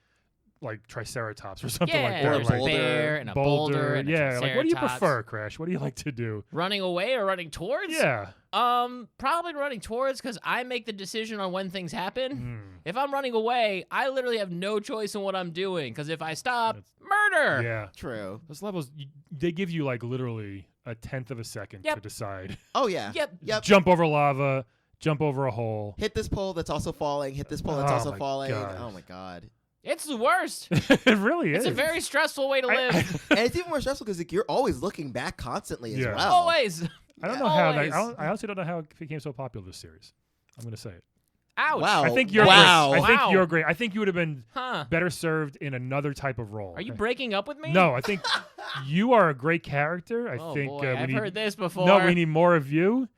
Speaker 1: like triceratops or something like
Speaker 4: Yeah,
Speaker 1: that,
Speaker 3: Or a
Speaker 4: there's
Speaker 1: like
Speaker 4: a
Speaker 3: boulder.
Speaker 4: bear and a boulder and a
Speaker 1: yeah. Like, what do you
Speaker 4: triceratops.
Speaker 1: prefer, Crash? What do you like to do?
Speaker 4: Running away or running towards?
Speaker 1: Yeah.
Speaker 4: Probably running towards because I make the decision on when things happen.
Speaker 1: Mm.
Speaker 4: If I'm running away, I literally have no choice in what I'm doing because if I stop, murder.
Speaker 1: Yeah.
Speaker 3: True.
Speaker 1: Those levels, they give you like literally a tenth of a second
Speaker 4: Yep.
Speaker 1: to decide.
Speaker 3: Oh yeah.
Speaker 4: Yep.
Speaker 3: Yep.
Speaker 1: Jump over lava, jump over a hole.
Speaker 3: Hit this pole that's also falling. Hit this pole that's
Speaker 1: Oh
Speaker 3: also
Speaker 1: my
Speaker 3: falling.
Speaker 1: God.
Speaker 3: Oh my god.
Speaker 4: It's the worst.
Speaker 1: It really is.
Speaker 4: It's a very stressful way to live.
Speaker 3: And it's even more stressful because like, you're always looking back constantly as
Speaker 1: Yeah.
Speaker 3: well.
Speaker 4: Always.
Speaker 1: I don't know how.
Speaker 4: Always.
Speaker 1: I honestly don't know how it became so popular. This series. I'm gonna say it.
Speaker 4: Ouch.
Speaker 3: Wow.
Speaker 1: I think you're
Speaker 3: Wow.
Speaker 1: great. I think
Speaker 4: Wow.
Speaker 1: you're great. I think you would have been
Speaker 4: Huh.
Speaker 1: better served in another type of role.
Speaker 4: Are you breaking up with me?
Speaker 1: No, I think you are a great character. I
Speaker 4: Oh,
Speaker 1: think
Speaker 4: boy. I've
Speaker 1: we need,
Speaker 4: heard this before.
Speaker 1: No, we need more of you.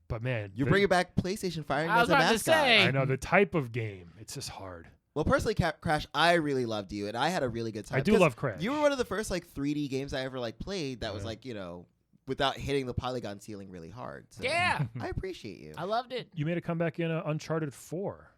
Speaker 1: But man,
Speaker 3: You're bringing back PlayStation firing
Speaker 4: I
Speaker 3: as
Speaker 4: was
Speaker 3: a
Speaker 4: about to
Speaker 3: mascot.
Speaker 4: say.
Speaker 1: I know the type of game. It's just hard.
Speaker 3: Well, personally, Crash, I really loved you, and I had a really good time.
Speaker 1: I do
Speaker 3: 'Cause
Speaker 1: love Crash.
Speaker 3: You were one of the first 3D games I ever played that was
Speaker 1: Yeah.
Speaker 3: without hitting the polygon ceiling really hard. So
Speaker 4: Yeah.
Speaker 3: I appreciate you.
Speaker 4: I loved it.
Speaker 1: You made a comeback in Uncharted 4.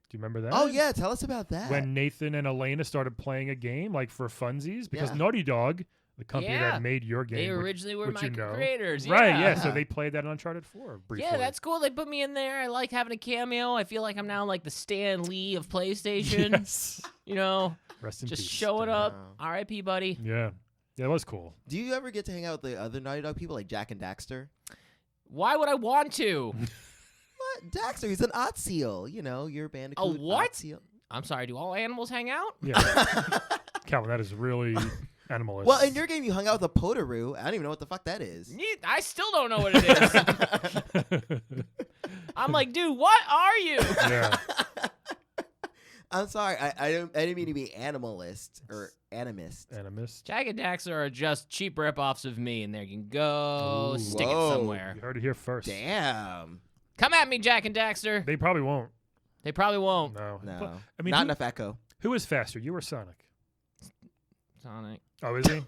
Speaker 1: Do you remember that?
Speaker 3: Oh yeah, tell us about that.
Speaker 1: When Nathan and Elena started playing a game for funsies because
Speaker 3: Yeah.
Speaker 1: Naughty Dog, the company
Speaker 4: Yeah.
Speaker 1: that made your game,
Speaker 4: They
Speaker 1: which-
Speaker 4: originally were
Speaker 1: which
Speaker 4: my
Speaker 1: you know.
Speaker 4: creators.
Speaker 1: Right,
Speaker 4: Yeah.
Speaker 1: yeah. So they played that in Uncharted 4 briefly.
Speaker 4: Yeah, that's cool. They put me in there. I like having a cameo. I feel like I'm now the Stan Lee of PlayStation.
Speaker 1: Yes.
Speaker 4: You know,
Speaker 1: Rest in
Speaker 4: just
Speaker 1: peace.
Speaker 4: showing
Speaker 1: Stan.
Speaker 4: up.
Speaker 3: Wow.
Speaker 4: R.I.P. buddy.
Speaker 1: Yeah. Yeah, it was cool.
Speaker 3: Do you ever get to hang out with the other Naughty Dog people like Jack and Daxter?
Speaker 4: Why would I want to?
Speaker 3: What? Daxter, he's an odd seal. Your Bandicoot.
Speaker 4: what?
Speaker 3: Odd-seal.
Speaker 4: I'm sorry. Do all animals hang out?
Speaker 1: Yeah. Calvin, that is really animalist.
Speaker 3: Well, in your game, you hung out with a Potaroo. I don't even know what the fuck that is.
Speaker 4: I still don't know what it is. I'm like, dude, what are you?
Speaker 1: Yeah.
Speaker 3: I'm sorry. I didn't mean to be animalist or animist.
Speaker 1: Animist.
Speaker 4: Jack and Daxter are just cheap ripoffs of me, and they can go
Speaker 1: Ooh.
Speaker 4: stick
Speaker 3: Whoa.
Speaker 4: it somewhere.
Speaker 1: You heard it here first.
Speaker 3: Damn.
Speaker 4: Come at me, Jack and Daxter.
Speaker 1: They probably won't.
Speaker 4: They probably won't.
Speaker 1: No.
Speaker 3: No.
Speaker 1: But, I mean,
Speaker 3: Not
Speaker 1: who,
Speaker 3: enough echo.
Speaker 1: who is faster, you or Sonic?
Speaker 4: Sonic.
Speaker 1: Oh, is he?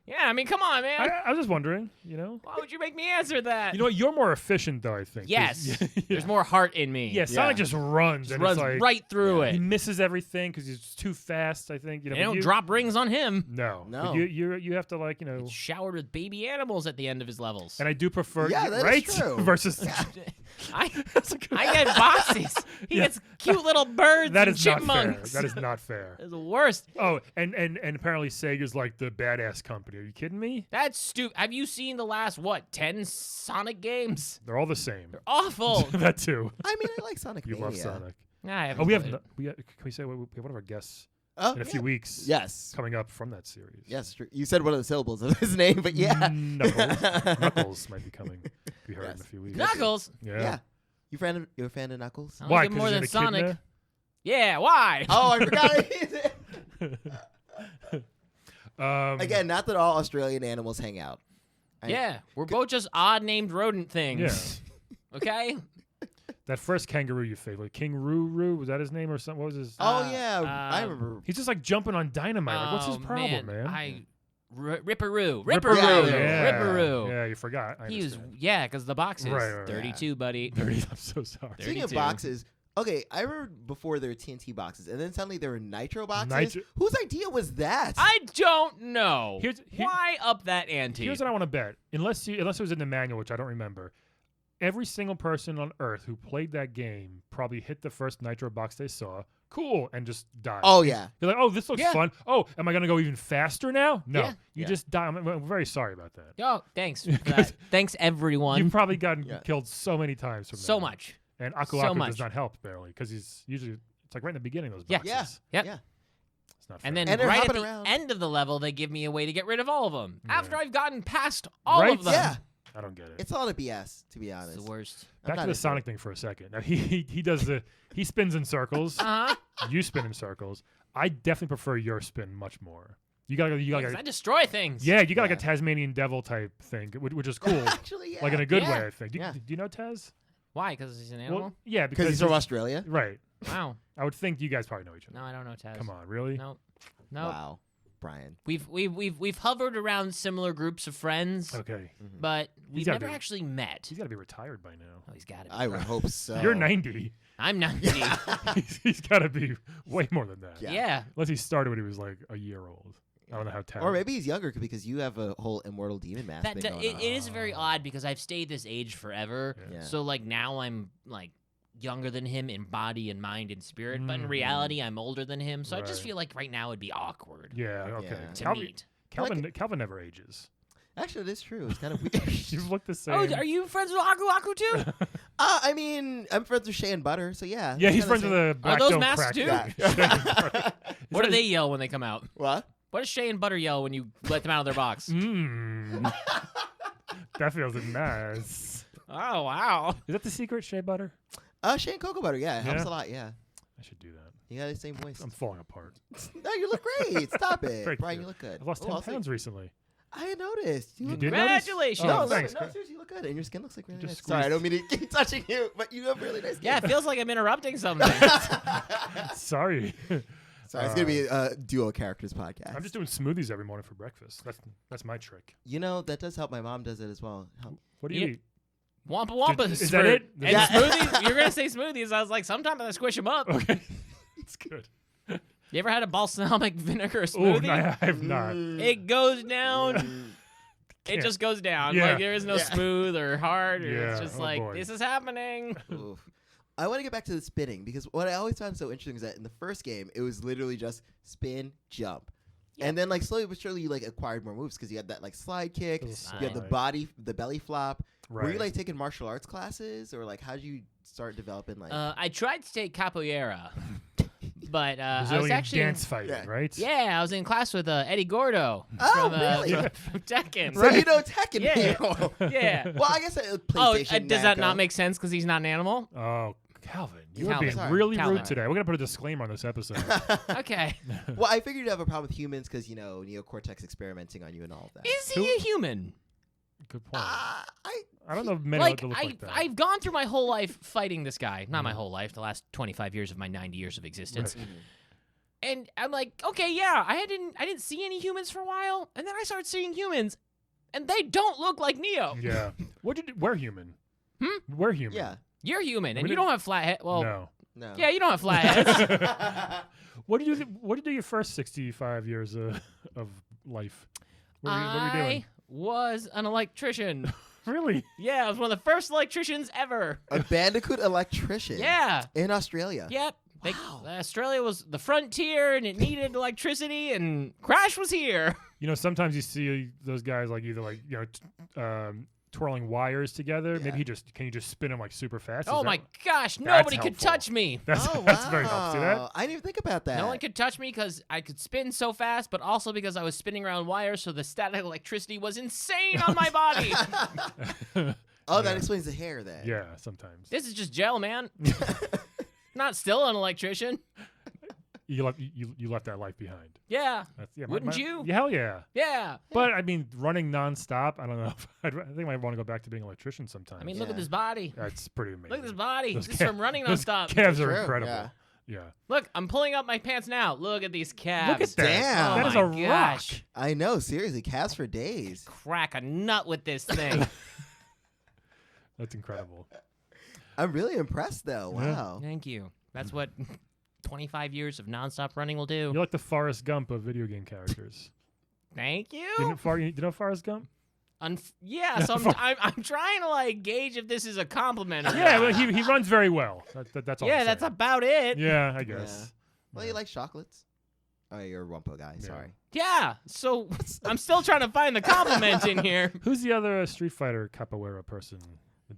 Speaker 4: Yeah, I mean, come on, man.
Speaker 1: I was just wondering,
Speaker 4: Why would you make me answer that?
Speaker 1: You know what? You're more efficient, though, I think. 'cause-
Speaker 4: Yes.
Speaker 1: Yeah.
Speaker 4: There's more heart in me.
Speaker 1: Yeah, Sonic just runs.
Speaker 4: Just
Speaker 1: and
Speaker 4: runs
Speaker 1: it's like,
Speaker 4: right through
Speaker 1: He
Speaker 4: it.
Speaker 1: misses everything because he's too fast, I think.
Speaker 4: They
Speaker 1: but
Speaker 4: don't
Speaker 1: you,
Speaker 4: drop rings on him.
Speaker 1: No.
Speaker 3: No.
Speaker 1: But you have to,
Speaker 4: It's showered with baby animals at the end of his levels.
Speaker 1: And I do prefer,
Speaker 3: Yeah, that is
Speaker 1: right?
Speaker 3: true.
Speaker 1: Versus.
Speaker 4: I
Speaker 1: That's a good-
Speaker 4: get boxes. He
Speaker 1: Yeah.
Speaker 4: gets cute little birds
Speaker 1: That
Speaker 4: and
Speaker 1: is not fair.
Speaker 4: chipmunks.
Speaker 1: That is not fair.
Speaker 4: That's the worst.
Speaker 1: Oh, and apparently Sega's like the badass company. Are you kidding me?
Speaker 4: That's stupid. Have you seen the last 10 Sonic games?
Speaker 1: They're all the same.
Speaker 4: Awful.
Speaker 1: That too.
Speaker 3: I mean, I like Sonic
Speaker 1: You
Speaker 3: Mania.
Speaker 1: love Sonic.
Speaker 4: Nah, I haven't
Speaker 1: Oh, we have.
Speaker 4: played it.
Speaker 1: Can we say we have one of our guests
Speaker 3: Oh,
Speaker 1: in a few weeks?
Speaker 3: Yes.
Speaker 1: Coming up from that series.
Speaker 3: Yes, true. You said one of the syllables of his name, but yeah.
Speaker 1: Knuckles. Knuckles might be coming. Be heard in
Speaker 3: Yes.
Speaker 1: a few weeks.
Speaker 4: Knuckles.
Speaker 1: Yeah.
Speaker 3: Yeah. You're a fan of Knuckles?
Speaker 4: I
Speaker 1: Why?
Speaker 4: like him more
Speaker 1: 'Cause
Speaker 4: than
Speaker 1: he's in
Speaker 4: Sonic.
Speaker 1: Echidna?
Speaker 4: Yeah, why?
Speaker 3: Oh, I forgot.
Speaker 1: Um,
Speaker 3: Again, not that all Australian animals hang out.
Speaker 4: Yeah, we're both just odd named rodent things.
Speaker 1: Yeah.
Speaker 4: Okay?
Speaker 1: That first kangaroo you favored, King Roo, was that his name or something? What was his?
Speaker 3: Oh, yeah. I remember.
Speaker 1: He's just like jumping on dynamite. Like, what's his
Speaker 4: Oh,
Speaker 1: problem, man?
Speaker 4: Ripperoo.
Speaker 3: Ripperoo.
Speaker 1: Yeah.
Speaker 4: Ripperoo.
Speaker 1: Yeah, you forgot. I
Speaker 4: He was,
Speaker 1: understand.
Speaker 4: because the box is
Speaker 1: Right.
Speaker 4: 32, buddy.
Speaker 1: I'm so sorry.
Speaker 3: Speaking of
Speaker 4: 32.
Speaker 3: boxes, okay, I remember before there were TNT boxes, and then suddenly there were Nitro boxes.
Speaker 1: Nitro-
Speaker 3: Whose idea was that?
Speaker 4: I don't know.
Speaker 1: Here-
Speaker 4: Why up that ante?
Speaker 1: Here's what I want to bet. Unless it was in the manual, which I don't remember. Every single person on Earth who played that game probably hit the first Nitro box they saw. Cool, and just died.
Speaker 3: Oh, yeah.
Speaker 1: You're like, oh, this looks
Speaker 4: Yeah.
Speaker 1: fun. Oh, am I going to go even faster now? No.
Speaker 4: Yeah.
Speaker 1: You
Speaker 3: Yeah.
Speaker 1: just die. I'm very sorry about that.
Speaker 4: Oh, thanks for that. Thanks, everyone.
Speaker 1: You've probably gotten
Speaker 3: Yeah.
Speaker 1: killed so many times from
Speaker 4: so
Speaker 1: that.
Speaker 4: much.
Speaker 1: And Aku
Speaker 4: So
Speaker 1: Aku
Speaker 4: much.
Speaker 1: does not help barely because he's usually, it's like right in the beginning of those
Speaker 4: Yeah.
Speaker 1: boxes.
Speaker 3: Yeah.
Speaker 4: Yep.
Speaker 3: Yeah.
Speaker 1: It's not fair.
Speaker 4: And then
Speaker 3: And they're
Speaker 4: right at
Speaker 3: hopping
Speaker 4: the
Speaker 3: around.
Speaker 4: end of the level, they give me a way to get rid of all of them.
Speaker 1: Yeah.
Speaker 4: After I've gotten past all
Speaker 1: Right?
Speaker 4: of them.
Speaker 3: Yeah.
Speaker 1: I don't get it.
Speaker 3: It's a lot of BS, to be
Speaker 4: It's
Speaker 3: honest.
Speaker 4: the worst.
Speaker 3: I'm
Speaker 1: Back
Speaker 3: not
Speaker 1: to the
Speaker 3: into
Speaker 1: Sonic
Speaker 3: it.
Speaker 1: thing for a second. Now he does he spins in circles.
Speaker 4: Uh-huh.
Speaker 1: You spin in circles. I definitely prefer your spin much more. You got
Speaker 4: Because I destroy things.
Speaker 1: yeah, you got like a
Speaker 3: Yeah.
Speaker 1: Tasmanian devil type thing, which is cool.
Speaker 3: Actually, yeah.
Speaker 1: Like in a good
Speaker 4: Yeah.
Speaker 1: way, I think. Do
Speaker 3: Yeah.
Speaker 1: you know Taz?
Speaker 4: Why? Because he's an animal?
Speaker 1: Well, yeah,
Speaker 3: Because he's from Australia?
Speaker 1: right.
Speaker 4: Wow.
Speaker 1: I would think you guys probably know each other.
Speaker 4: No, I don't know Taz.
Speaker 1: Come on, really?
Speaker 4: No. No.
Speaker 3: Wow. Brian.
Speaker 4: We've hovered around similar groups of friends,
Speaker 1: Okay,
Speaker 4: but we've
Speaker 1: gotta
Speaker 4: never
Speaker 1: be-
Speaker 4: actually met.
Speaker 1: he's got to be retired by now.
Speaker 4: Oh, he's got to be.
Speaker 3: I would hope so.
Speaker 1: You're 90.
Speaker 4: I'm 90.
Speaker 1: he's got to be way more than that.
Speaker 3: Yeah.
Speaker 4: Yeah.
Speaker 1: Unless he started when he was like a year old. I don't know how Taz.
Speaker 3: Or maybe he's younger because you have a whole Immortal Demon mask thing going on.
Speaker 4: It is very odd because I've stayed this age forever.
Speaker 1: Yeah.
Speaker 3: Yeah.
Speaker 4: So like now I'm like younger than him in body and mind and spirit, but in
Speaker 1: Mhm.
Speaker 4: reality I'm older than him. So I just
Speaker 1: Right.
Speaker 4: feel like right now it'd be awkward
Speaker 1: Yeah. Okay.
Speaker 3: Yeah.
Speaker 4: to
Speaker 1: Calvin,
Speaker 4: meet.
Speaker 1: Calvin never ages.
Speaker 3: Actually, it is true. It's kind of weird.
Speaker 1: You look the same.
Speaker 4: Oh, are you friends with Aku Aku too?
Speaker 3: I mean, I'm friends with Shay and Butter, so yeah.
Speaker 1: Yeah,
Speaker 3: it's
Speaker 1: he's
Speaker 3: kinda
Speaker 1: friends with
Speaker 3: same.
Speaker 1: a black
Speaker 4: those
Speaker 1: don't
Speaker 4: masks
Speaker 1: crack
Speaker 4: too?
Speaker 1: guy.
Speaker 3: Yeah.
Speaker 4: What do they yell when they come out?
Speaker 3: What?
Speaker 4: What does Shay and Butter yell when you let them out of their box?
Speaker 1: Mmm. That feels nice.
Speaker 4: Oh wow.
Speaker 1: Is that the secret, Shea Butter?
Speaker 3: Shea and cocoa butter. Yeah, it helps
Speaker 1: Yeah?
Speaker 3: a lot. Yeah,
Speaker 1: I should do that.
Speaker 3: you got the same voice.
Speaker 1: I'm falling apart.
Speaker 3: No, you look great. Stop it,
Speaker 1: Thank
Speaker 3: Brian.
Speaker 1: you.
Speaker 3: You look good.
Speaker 1: I've lost
Speaker 3: Oh,
Speaker 1: 10
Speaker 3: I'll say-
Speaker 1: pounds recently.
Speaker 3: I had noticed. You
Speaker 1: You
Speaker 3: look
Speaker 1: did notice?
Speaker 4: Congratulations.
Speaker 1: Oh,
Speaker 3: No,
Speaker 1: thanks.
Speaker 3: no, seriously, you look good, and your skin looks like really
Speaker 1: Just
Speaker 3: nice. Sorry, I
Speaker 1: squeeze.
Speaker 3: don't mean to keep touching you, but you have really nice skin.
Speaker 4: Yeah, it feels like I'm interrupting something.
Speaker 1: Sorry.
Speaker 3: Sorry, it's gonna be a duo characters podcast.
Speaker 1: I'm just doing smoothies every morning for breakfast. That's my trick.
Speaker 3: You know, that does help. My mom does it as well. Help.
Speaker 1: What do you
Speaker 4: Yeah.
Speaker 1: eat?
Speaker 4: Wampa Wampa.
Speaker 1: Is that it?
Speaker 4: And
Speaker 3: Yeah.
Speaker 4: smoothies? You're going to say smoothies. I was like, sometimes I squish them up.
Speaker 1: Okay. It's good.
Speaker 4: You ever had a balsamic vinegar
Speaker 1: Oh,
Speaker 4: smoothie?
Speaker 1: I have not.
Speaker 4: It goes down. It
Speaker 1: Can't.
Speaker 4: just goes down.
Speaker 1: Yeah.
Speaker 4: Like there is no
Speaker 3: Yeah.
Speaker 4: smooth or hard. Or
Speaker 1: Yeah.
Speaker 4: It's just
Speaker 1: Oh,
Speaker 4: like,
Speaker 1: boy.
Speaker 4: this is happening.
Speaker 3: Oof. I want to get back to the spinning because what I always found so interesting is that in the first game it was literally just spin, jump,
Speaker 4: Yeah.
Speaker 3: and then like slowly but surely you like acquired more moves because you had that like slide kick,
Speaker 1: Little
Speaker 3: you had the
Speaker 1: slide.
Speaker 3: the belly flop.
Speaker 1: Right.
Speaker 3: Were you like taking martial arts classes or like how did you start developing like?
Speaker 4: I tried to take capoeira, but I was
Speaker 1: Brazilian
Speaker 4: actually
Speaker 1: dance fighting,
Speaker 3: Yeah.
Speaker 1: right?
Speaker 4: yeah, I was in class with Eddie Gordo
Speaker 3: Oh,
Speaker 4: from,
Speaker 3: really?
Speaker 4: from Tekken.
Speaker 3: so you know Tekken.
Speaker 4: Yeah.
Speaker 3: people.
Speaker 4: Yeah.
Speaker 3: Well, I guess
Speaker 4: Oh,
Speaker 3: PlayStation.
Speaker 4: does that not
Speaker 3: Namco.
Speaker 4: make sense because he's not an animal?
Speaker 1: Oh, Calvin, you are
Speaker 4: Calvin.
Speaker 1: being
Speaker 3: Sorry.
Speaker 1: really
Speaker 4: Calvin.
Speaker 1: rude today. We're gonna put a disclaimer on this episode.
Speaker 4: Okay.
Speaker 3: Well, I figured you'd have a problem with humans because you know neocortex experimenting on you and all of that.
Speaker 4: Is he
Speaker 1: Who-
Speaker 4: a human?
Speaker 1: Good point.
Speaker 3: I
Speaker 1: don't know if many
Speaker 4: Like,
Speaker 1: look like that.
Speaker 4: I've gone through my whole life fighting this guy. Not my whole life, the last 25 years of my 90 years of existence.
Speaker 1: Right.
Speaker 4: And I'm like, okay, yeah, I didn't see any humans for a while, and then I started seeing humans, and they don't look like Neo.
Speaker 1: Yeah. We're human.
Speaker 4: Hmm?
Speaker 1: We're human.
Speaker 3: Yeah.
Speaker 4: You're human,
Speaker 1: We
Speaker 4: and you
Speaker 1: didn't-
Speaker 4: don't have flat head. Well,
Speaker 1: No.
Speaker 3: No.
Speaker 4: yeah, you don't have flat heads.
Speaker 1: What did you do your first 65 years of life? What were you doing?
Speaker 4: I was an electrician.
Speaker 1: Really?
Speaker 4: Yeah, I was one of the first electricians ever.
Speaker 3: A Bandicoot electrician.
Speaker 4: Yeah.
Speaker 3: In Australia.
Speaker 4: Yep.
Speaker 3: Wow.
Speaker 4: Australia was the frontier, and it needed electricity, and Crash was here.
Speaker 1: You know, sometimes you see those guys like either twirling wires together.
Speaker 3: Yeah.
Speaker 1: Maybe can you just spin them like super fast?
Speaker 4: Oh
Speaker 1: Is
Speaker 4: my
Speaker 1: that-
Speaker 4: gosh, nobody could
Speaker 1: helpful.
Speaker 4: touch me.
Speaker 1: That's
Speaker 3: Oh,
Speaker 1: that's very helpful. See that?
Speaker 3: wow. I didn't even think about that.
Speaker 4: No one could touch me because I could spin so fast, but also because I was spinning around wires, so the static electricity was insane on my body.
Speaker 3: Oh, that
Speaker 1: Yeah.
Speaker 3: explains the hair then.
Speaker 1: Yeah, sometimes.
Speaker 4: This is just gel, man. Not still an electrician.
Speaker 1: You left that life behind.
Speaker 4: Yeah,
Speaker 1: That's, yeah,
Speaker 4: Wouldn't you?
Speaker 1: Yeah, hell yeah.
Speaker 4: yeah.
Speaker 1: But I mean, running nonstop. I don't know. I think I might want to go back to being an electrician sometime.
Speaker 4: I mean, look at
Speaker 3: Yeah.
Speaker 4: this body.
Speaker 1: That's pretty amazing.
Speaker 4: Look at this body.
Speaker 1: Those
Speaker 4: This is
Speaker 1: ca-
Speaker 4: from running
Speaker 1: those
Speaker 4: nonstop.
Speaker 1: calves are
Speaker 3: True,
Speaker 1: incredible.
Speaker 3: yeah.
Speaker 1: Yeah.
Speaker 4: Look, I'm pulling up my pants now. Look at these calves.
Speaker 1: Look at that.
Speaker 3: Damn.
Speaker 1: That is
Speaker 4: Oh
Speaker 1: a
Speaker 4: my
Speaker 1: rock.
Speaker 4: gosh.
Speaker 3: I know, seriously, calves for days.
Speaker 4: Crack a nut with this thing.
Speaker 1: That's incredible.
Speaker 3: I'm really impressed though.
Speaker 1: Yeah.
Speaker 3: Wow.
Speaker 4: Thank you. That's what 25 years of nonstop running will do.
Speaker 1: You're like the Forrest Gump of video game characters.
Speaker 4: Thank
Speaker 1: You
Speaker 4: you.
Speaker 1: know Forrest Gump?
Speaker 4: Yeah, so I'm trying to like gauge if this is a compliment. Or
Speaker 1: Yeah,
Speaker 4: not.
Speaker 1: well, he runs very well. That's all.
Speaker 4: Yeah,
Speaker 1: I'm
Speaker 4: that's
Speaker 1: saying.
Speaker 4: about it.
Speaker 1: Yeah, I guess.
Speaker 3: Well, you like chocolates? Oh, you're a Wumpa guy.
Speaker 1: Yeah.
Speaker 3: Sorry.
Speaker 4: Yeah, so I'm still trying to find the compliment in here.
Speaker 1: Who's the other Street Fighter capoeira person?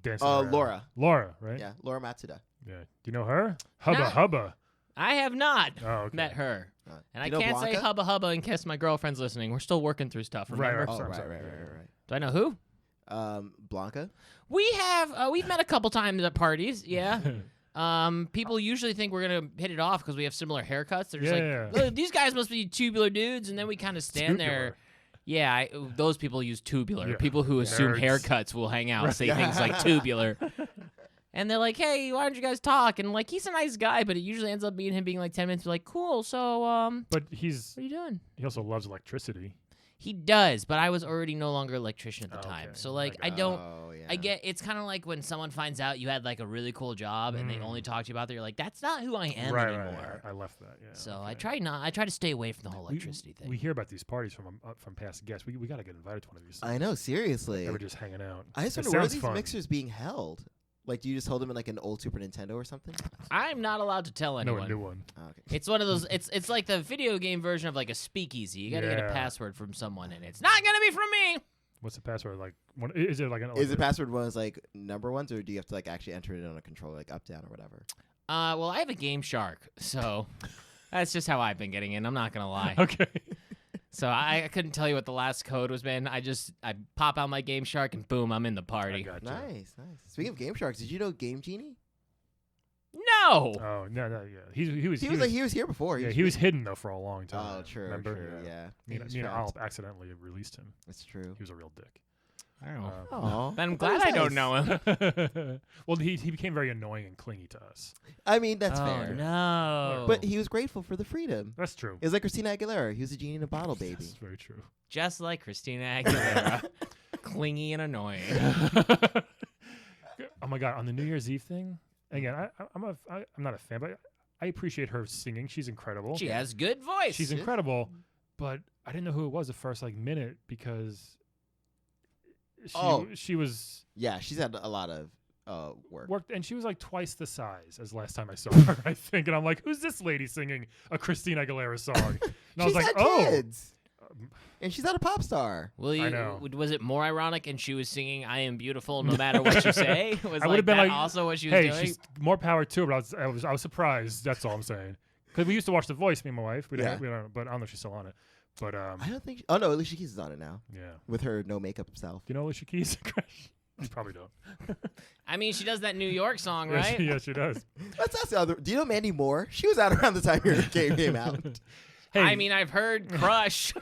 Speaker 1: Dancing around?
Speaker 3: Laura.
Speaker 1: Laura, right?
Speaker 3: Yeah, Laura Matsuda.
Speaker 1: Yeah. Do you know her? Hubba
Speaker 4: No.
Speaker 1: Hubba.
Speaker 4: I have not
Speaker 1: Oh, okay.
Speaker 4: met her. And I
Speaker 3: You know
Speaker 4: can't say
Speaker 3: Blanca?
Speaker 4: hubba hubba in case my girlfriend's listening. We're still working through stuff,
Speaker 1: Right,
Speaker 4: remember?
Speaker 1: right.
Speaker 3: Oh,
Speaker 1: sorry,
Speaker 3: right,
Speaker 1: sorry.
Speaker 3: right,
Speaker 1: Yeah,
Speaker 3: right,
Speaker 1: yeah.
Speaker 3: right,
Speaker 4: Do I know who?
Speaker 3: right. Blanca.
Speaker 4: We have we've met a couple times at parties, yeah. People usually think we're gonna hit it off because we have similar haircuts. They're just
Speaker 1: Yeah.
Speaker 4: like, "Look, these guys must be tubular dudes," and then we kind of stand there. Yeah, those people use tubular.
Speaker 1: Yeah.
Speaker 4: People who assume
Speaker 1: Nerds.
Speaker 4: haircuts will hang out, say things like tubular. And they're like, "Hey, why don't you guys talk?" And like, he's a nice guy, but it usually ends up being him being like 10 minutes. We're like, "Cool, so
Speaker 1: But
Speaker 4: what are you doing?"
Speaker 1: he also loves electricity.
Speaker 4: He does, but I was already no longer an electrician at the
Speaker 1: Oh,
Speaker 4: time.
Speaker 1: okay.
Speaker 4: So like,
Speaker 1: I
Speaker 4: I don't.
Speaker 3: Oh, yeah.
Speaker 4: I get it's kind of like when someone finds out you had like a really cool job and they only talk to you about that. You're like, that's not who I am
Speaker 1: right,
Speaker 4: anymore.
Speaker 1: right. I left that. Yeah.
Speaker 4: So
Speaker 1: okay.
Speaker 4: I try to stay away from the whole
Speaker 1: We-
Speaker 4: electricity thing.
Speaker 1: We hear about these parties from past guests. We got to get invited to one of these.
Speaker 3: I know, seriously.
Speaker 1: They were just hanging out.
Speaker 3: I just
Speaker 1: It
Speaker 3: wonder where are
Speaker 1: sounds
Speaker 3: these
Speaker 1: fun.
Speaker 3: mixers being held? Like, do you just hold them in like an old Super Nintendo or something?
Speaker 4: I'm not allowed to tell
Speaker 1: No,
Speaker 4: anyone.
Speaker 1: a new one.
Speaker 3: Oh, okay.
Speaker 4: It's one of those. It's like the video game version of like a speakeasy. You got to get a
Speaker 1: Yeah.
Speaker 4: password from someone, and it's not gonna be from me.
Speaker 1: What's the password? Like, is it like an?
Speaker 3: Is the password ones like number ones, or do you have to like actually enter it on a controller, like up, down, or whatever?
Speaker 4: Well, I have a Game Shark, so that's just how I've been getting in. I'm not gonna lie.
Speaker 1: Okay.
Speaker 4: So I couldn't tell you what the last code was, man. I pop out my Game Shark and boom, I'm in the
Speaker 1: I
Speaker 4: party.
Speaker 1: got you.
Speaker 3: Nice, nice. Speaking of Game Sharks, did you know Game Genie?
Speaker 4: No.
Speaker 1: Oh no, yeah. He was
Speaker 3: here before.
Speaker 1: Yeah, he was hidden though for a long time.
Speaker 3: Oh, true.
Speaker 1: Remember?
Speaker 3: True, yeah.
Speaker 1: Nina Alp accidentally released him.
Speaker 3: That's true.
Speaker 1: He was a real dick.
Speaker 3: Oh,
Speaker 4: I'm glad I don't know him.
Speaker 1: Well, he became very annoying and clingy to us.
Speaker 3: I mean, that's
Speaker 4: Oh,
Speaker 3: fair.
Speaker 4: no.
Speaker 3: But he was grateful for the freedom.
Speaker 1: That's true.
Speaker 3: It was like Christina Aguilera. He was a genie in a bottle, baby.
Speaker 1: That's very true.
Speaker 4: Just like Christina Aguilera. Clingy and annoying.
Speaker 1: Oh my God! On the New Year's Eve thing, again, I'm not a fan, but I appreciate her singing. She's incredible.
Speaker 4: She has good voice.
Speaker 1: She's incredible, but I didn't know who it was the first minute because she was
Speaker 3: Yeah, she's had a lot of work.
Speaker 1: and she was like twice the size as last time I saw her, I think. And I'm like, who's this lady singing a Christina Aguilera song? And I was
Speaker 3: She's
Speaker 1: like,
Speaker 3: had kids. And she's not a pop star.
Speaker 1: I know.
Speaker 4: Was it more ironic and she was singing "I Am Beautiful" no matter what you say? Was
Speaker 1: I would have been
Speaker 4: that
Speaker 1: like,
Speaker 4: also what she was
Speaker 1: hey,
Speaker 4: doing?
Speaker 1: she's more power to her. But I was surprised. That's all I'm saying. Because we used to watch The Voice, me and my wife. We don't, but I don't know if she's still on it. But
Speaker 3: I don't think. Oh no, Alicia Keys is on it now.
Speaker 1: Yeah.
Speaker 3: With her no makeup self.
Speaker 1: Do you know Alicia Keys? You probably don't.
Speaker 4: I mean, she does that New York song,
Speaker 1: Yeah,
Speaker 4: right?
Speaker 1: yeah, she does.
Speaker 3: That's the other. Do you know Mandy Moore? She was out around the time your game came out.
Speaker 1: Hey,
Speaker 4: I mean, I've heard Crush.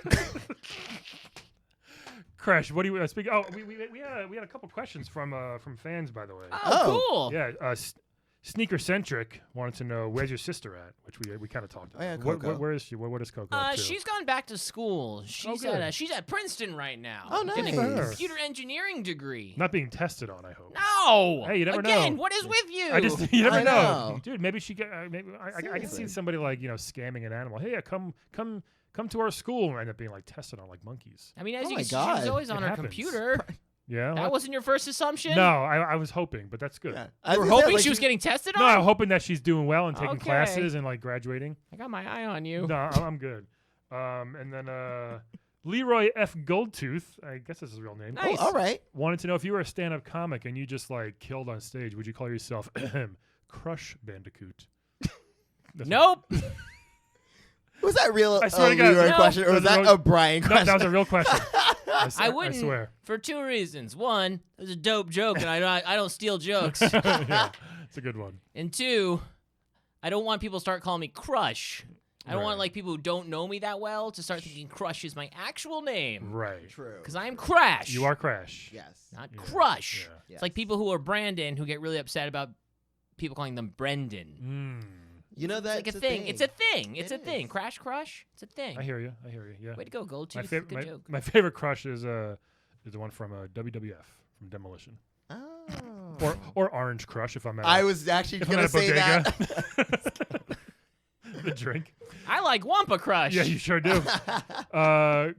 Speaker 1: Crash. What do you speak? Oh, we had a couple questions from fans, by the way.
Speaker 4: Oh, cool.
Speaker 1: Yeah, Sneaker Centric wanted to know where's your sister at, which we kind of talked about.
Speaker 3: Oh, yeah, Coco.
Speaker 1: Where is she? What is Coco up to?
Speaker 4: She's gone back to school. She's
Speaker 1: good.
Speaker 4: at Princeton right now.
Speaker 3: Oh,
Speaker 4: Getting a
Speaker 3: nice.
Speaker 4: computer engineering degree.
Speaker 1: Not being tested on, I hope.
Speaker 4: No.
Speaker 1: Hey, you never
Speaker 4: Again,
Speaker 1: know.
Speaker 4: what is with you?
Speaker 1: You never
Speaker 3: I know.
Speaker 1: dude. Maybe she get. Maybe I can see
Speaker 3: Seriously.
Speaker 1: somebody scamming an animal. Hey, come to our school and end up being tested on monkeys.
Speaker 4: I mean, as
Speaker 3: Oh
Speaker 4: you
Speaker 3: my
Speaker 4: can see, she was
Speaker 3: God.
Speaker 4: always on
Speaker 1: It
Speaker 4: her
Speaker 1: happens.
Speaker 4: computer.
Speaker 1: Yeah.
Speaker 4: That wasn't your first assumption?
Speaker 1: No, I was hoping, but that's good.
Speaker 3: Yeah.
Speaker 4: You were hoping she was getting tested on?
Speaker 1: No, I'm hoping that she's doing well and taking
Speaker 4: Okay.
Speaker 1: classes and graduating.
Speaker 4: I got my eye on you.
Speaker 1: No, I'm good. And then Leroy F. Goldtooth, I guess that's his real name.
Speaker 4: Nice.
Speaker 3: Oh, all right.
Speaker 1: Wanted to know if you were a stand-up comic and you just killed on stage, would you call yourself Crush Bandicoot? That's
Speaker 4: Nope.
Speaker 3: Was that real?
Speaker 1: I swear to God,
Speaker 3: Leroy
Speaker 4: no.
Speaker 3: question, or was
Speaker 1: That
Speaker 3: that
Speaker 1: was a
Speaker 3: a Brian
Speaker 1: No,
Speaker 3: question?
Speaker 1: that was a real question.
Speaker 4: I wouldn't.
Speaker 1: I swear.
Speaker 4: For two reasons. One, it was a dope joke, and I don't steal jokes.
Speaker 1: Yeah, it's a good one.
Speaker 4: And two, I don't want people to start calling me Crush. I don't want
Speaker 1: Right.
Speaker 4: people who don't know me that well to start thinking Crush is my actual name.
Speaker 1: Right.
Speaker 3: True.
Speaker 4: Because I'm Crash.
Speaker 1: You are Crash.
Speaker 3: Yes.
Speaker 4: Not
Speaker 1: Yeah.
Speaker 4: Crush.
Speaker 1: Yeah.
Speaker 4: It's like people who are Brandon who get really upset about people calling them Brendan.
Speaker 3: You know
Speaker 4: It's
Speaker 3: that's
Speaker 4: like a thing. It's a thing. It's
Speaker 3: It
Speaker 4: a thing.
Speaker 3: is.
Speaker 4: Crash Crush. It's a thing.
Speaker 1: I hear you. Yeah.
Speaker 4: Way to go, Goldtooth. Good joke.
Speaker 1: My favorite Crush is the one from WWF from Demolition,
Speaker 3: Oh.
Speaker 1: or Orange Crush if I'm at.
Speaker 3: I was actually
Speaker 1: if I'm
Speaker 3: gonna
Speaker 1: at a
Speaker 3: say that.
Speaker 1: bodega. The drink.
Speaker 4: I like Wumpa Crush.
Speaker 1: Yeah, you sure do.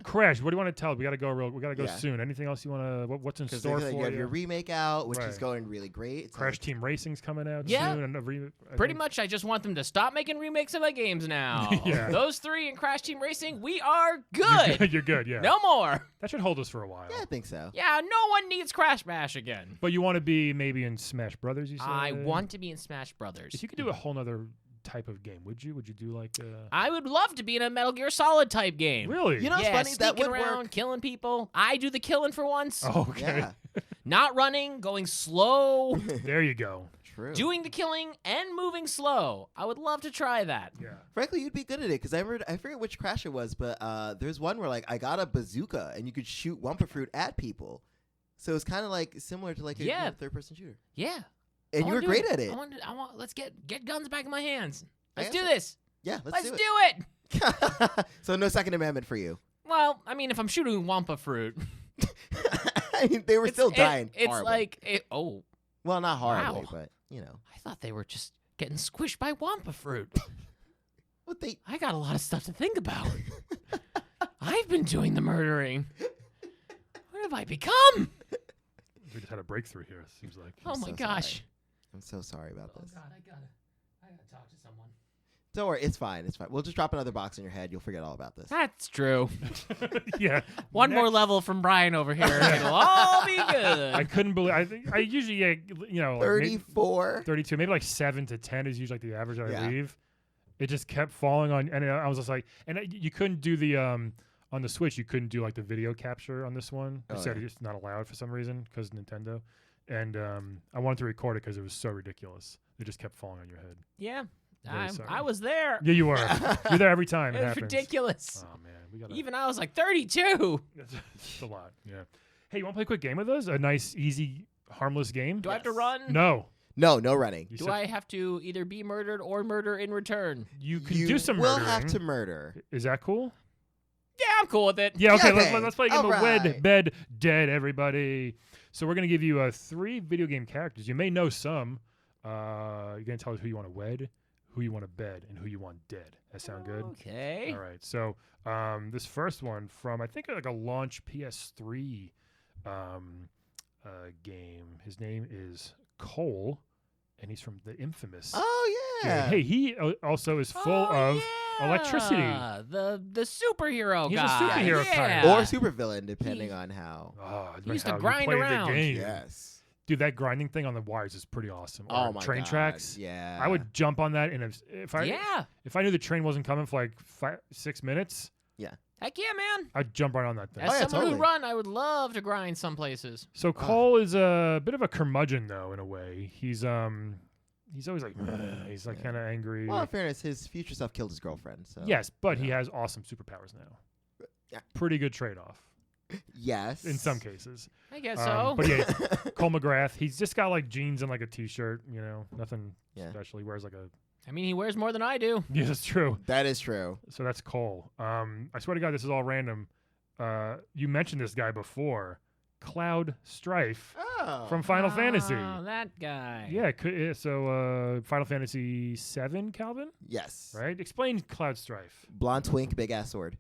Speaker 1: Crash, what do you want to tell? We gotta go
Speaker 3: Yeah.
Speaker 1: soon. Anything else you want to? What's in
Speaker 3: Because
Speaker 1: store
Speaker 3: you
Speaker 1: for
Speaker 3: have
Speaker 1: you?
Speaker 3: your remake out, which is
Speaker 1: Right.
Speaker 3: going really great. It's
Speaker 1: Crash
Speaker 3: like-
Speaker 1: Team Racing's coming out
Speaker 4: Yeah.
Speaker 1: soon. And
Speaker 4: Pretty much, I just want them to stop making remakes of my games now.
Speaker 1: Yeah.
Speaker 4: Those three and Crash Team Racing, we are good.
Speaker 1: You're good. Yeah.
Speaker 4: No more.
Speaker 1: That should hold us for a while.
Speaker 3: Yeah, I think so.
Speaker 4: Yeah, no one needs Crash Bash again.
Speaker 1: But you want to be maybe in Smash Brothers? You said.
Speaker 4: I want to be in Smash Brothers.
Speaker 1: If you could do a whole nother type of game, would you? Would you do
Speaker 4: I would love to be in a Metal Gear Solid type game.
Speaker 1: Really?
Speaker 3: You know, it's
Speaker 4: Yeah,
Speaker 3: funny that
Speaker 4: sneaking
Speaker 3: would
Speaker 4: around,
Speaker 3: work.
Speaker 4: killing people. I do the killing for once.
Speaker 1: Oh, okay.
Speaker 3: Yeah,
Speaker 4: Not running, going slow,
Speaker 1: There you go.
Speaker 3: true.
Speaker 4: doing the killing, and moving slow. I would love to try that.
Speaker 1: Yeah.
Speaker 3: Frankly, you'd be good at it because I forget which Crash it was, but there's one where I got a bazooka and you could shoot Wumpa Fruit at people, so it's kind of similar to a third-person shooter.
Speaker 4: Yeah.
Speaker 3: And
Speaker 4: I
Speaker 3: you were
Speaker 4: wanna do
Speaker 3: great
Speaker 4: it.
Speaker 3: at it.
Speaker 4: I want. Let's get guns back in my hands.
Speaker 3: I
Speaker 4: Let's
Speaker 3: guess
Speaker 4: do
Speaker 3: so.
Speaker 4: this.
Speaker 3: Yeah,
Speaker 4: Let's
Speaker 3: do
Speaker 4: do
Speaker 3: it.
Speaker 4: it.
Speaker 3: So no Second Amendment for you.
Speaker 4: Well, I mean, if I'm shooting Wumpa Fruit,
Speaker 3: I mean, they were still dying.
Speaker 4: It's
Speaker 3: horribly. Well, not horribly,
Speaker 4: Wow.
Speaker 3: but
Speaker 4: I thought they were just getting squished by Wumpa Fruit.
Speaker 3: what they.
Speaker 4: I got a lot of stuff to think about. I've been doing the murdering. What have I become?
Speaker 1: We just had a breakthrough here. It seems like.
Speaker 4: Oh my
Speaker 3: so
Speaker 4: gosh.
Speaker 3: sorry. I'm so sorry about this.
Speaker 4: God, I gotta talk to someone.
Speaker 3: Don't worry, it's fine. It's fine. We'll just drop another box in your head. You'll forget all about this.
Speaker 4: That's true.
Speaker 1: Yeah.
Speaker 4: One more
Speaker 1: Next.
Speaker 4: level from Brian over here. It'll all be good.
Speaker 1: I couldn't believe. I think I usually maybe
Speaker 3: 34.
Speaker 1: 32, maybe 7 to 10 is usually the average that I
Speaker 3: Yeah.
Speaker 1: leave. It just kept falling on, and I was just you couldn't do the on the Switch. You couldn't do the video capture on this one. It
Speaker 3: Oh,
Speaker 1: said
Speaker 3: yeah.
Speaker 1: it's not allowed for some reason because Nintendo. And I wanted to record it because it was so ridiculous. They just kept falling on your head.
Speaker 4: Yeah.
Speaker 1: Very sorry.
Speaker 4: I was there.
Speaker 1: Yeah, you were. You're there every time.
Speaker 4: It was ridiculous.
Speaker 1: Oh man, we got
Speaker 4: Even I was like 32.
Speaker 1: That's a lot. Yeah. Hey, you want to play a quick game with us? A nice, easy, harmless game?
Speaker 4: Do I have to run?
Speaker 1: No.
Speaker 3: No running.
Speaker 1: You
Speaker 4: Do
Speaker 1: said
Speaker 4: I have to either be murdered or murder in return?
Speaker 1: you can
Speaker 3: You
Speaker 1: do some
Speaker 3: will
Speaker 1: murdering.
Speaker 3: have to murder.
Speaker 1: Is that cool?
Speaker 4: Yeah, I'm cool with it.
Speaker 1: Yeah. Okay.
Speaker 3: Okay,
Speaker 1: Let's play a game of Wed,
Speaker 3: alright.
Speaker 1: Bed, Dead. Everybody. So we're gonna give you 3 video game characters. You may know some. You're gonna tell us who you want to wed, who you want to bed, and who you want dead. That sound good?
Speaker 4: Okay.
Speaker 1: All right. So this first one from I think like a launch PS3 game. His name is Cole, and he's from the infamous.
Speaker 3: Oh yeah.
Speaker 1: Hey, he also is full of electricity.
Speaker 4: The superhero
Speaker 1: He's a
Speaker 4: guy.
Speaker 1: superhero
Speaker 4: yeah.
Speaker 1: kind
Speaker 3: Or supervillain, depending on how.
Speaker 1: Oh,
Speaker 4: He used to
Speaker 1: how you
Speaker 4: grind
Speaker 1: play
Speaker 4: around.
Speaker 1: The game.
Speaker 3: Yes.
Speaker 1: Dude, that grinding thing on the wires is pretty awesome.
Speaker 3: Oh
Speaker 1: Or
Speaker 3: my
Speaker 1: train
Speaker 3: God.
Speaker 1: tracks.
Speaker 3: Yeah.
Speaker 1: I would jump on that, and if I knew the train wasn't coming for like 6 minutes,
Speaker 4: Heck yeah, man.
Speaker 1: I'd jump right on that thing.
Speaker 4: As
Speaker 3: Oh, yeah,
Speaker 4: someone
Speaker 3: totally.
Speaker 4: who run, I would love to grind some places.
Speaker 1: So Cole is a bit of a curmudgeon, though, in a way. He's always like, he's like kind of angry.
Speaker 3: Well, in fairness, his future self killed his girlfriend. So.
Speaker 1: Yes, but he has awesome superpowers now.
Speaker 3: Yeah.
Speaker 1: Pretty good trade-off
Speaker 3: Yes.
Speaker 1: in some cases.
Speaker 4: I guess so.
Speaker 1: But yeah, Cole McGrath, he's just got like jeans and like a t-shirt, nothing
Speaker 3: Yeah.
Speaker 1: special. He wears like a...
Speaker 4: I mean, he wears more than I do.
Speaker 1: Yeah, that's true.
Speaker 3: That is true.
Speaker 1: So that's Cole. I swear to God, this is all random. You mentioned this guy before. Cloud Strife
Speaker 3: Oh.
Speaker 1: from Final Fantasy.
Speaker 4: Oh, that guy.
Speaker 1: Yeah, so Final Fantasy 7, Calvin?
Speaker 3: Yes.
Speaker 1: Right? Explain Cloud Strife.
Speaker 3: Blonde twink, big ass sword.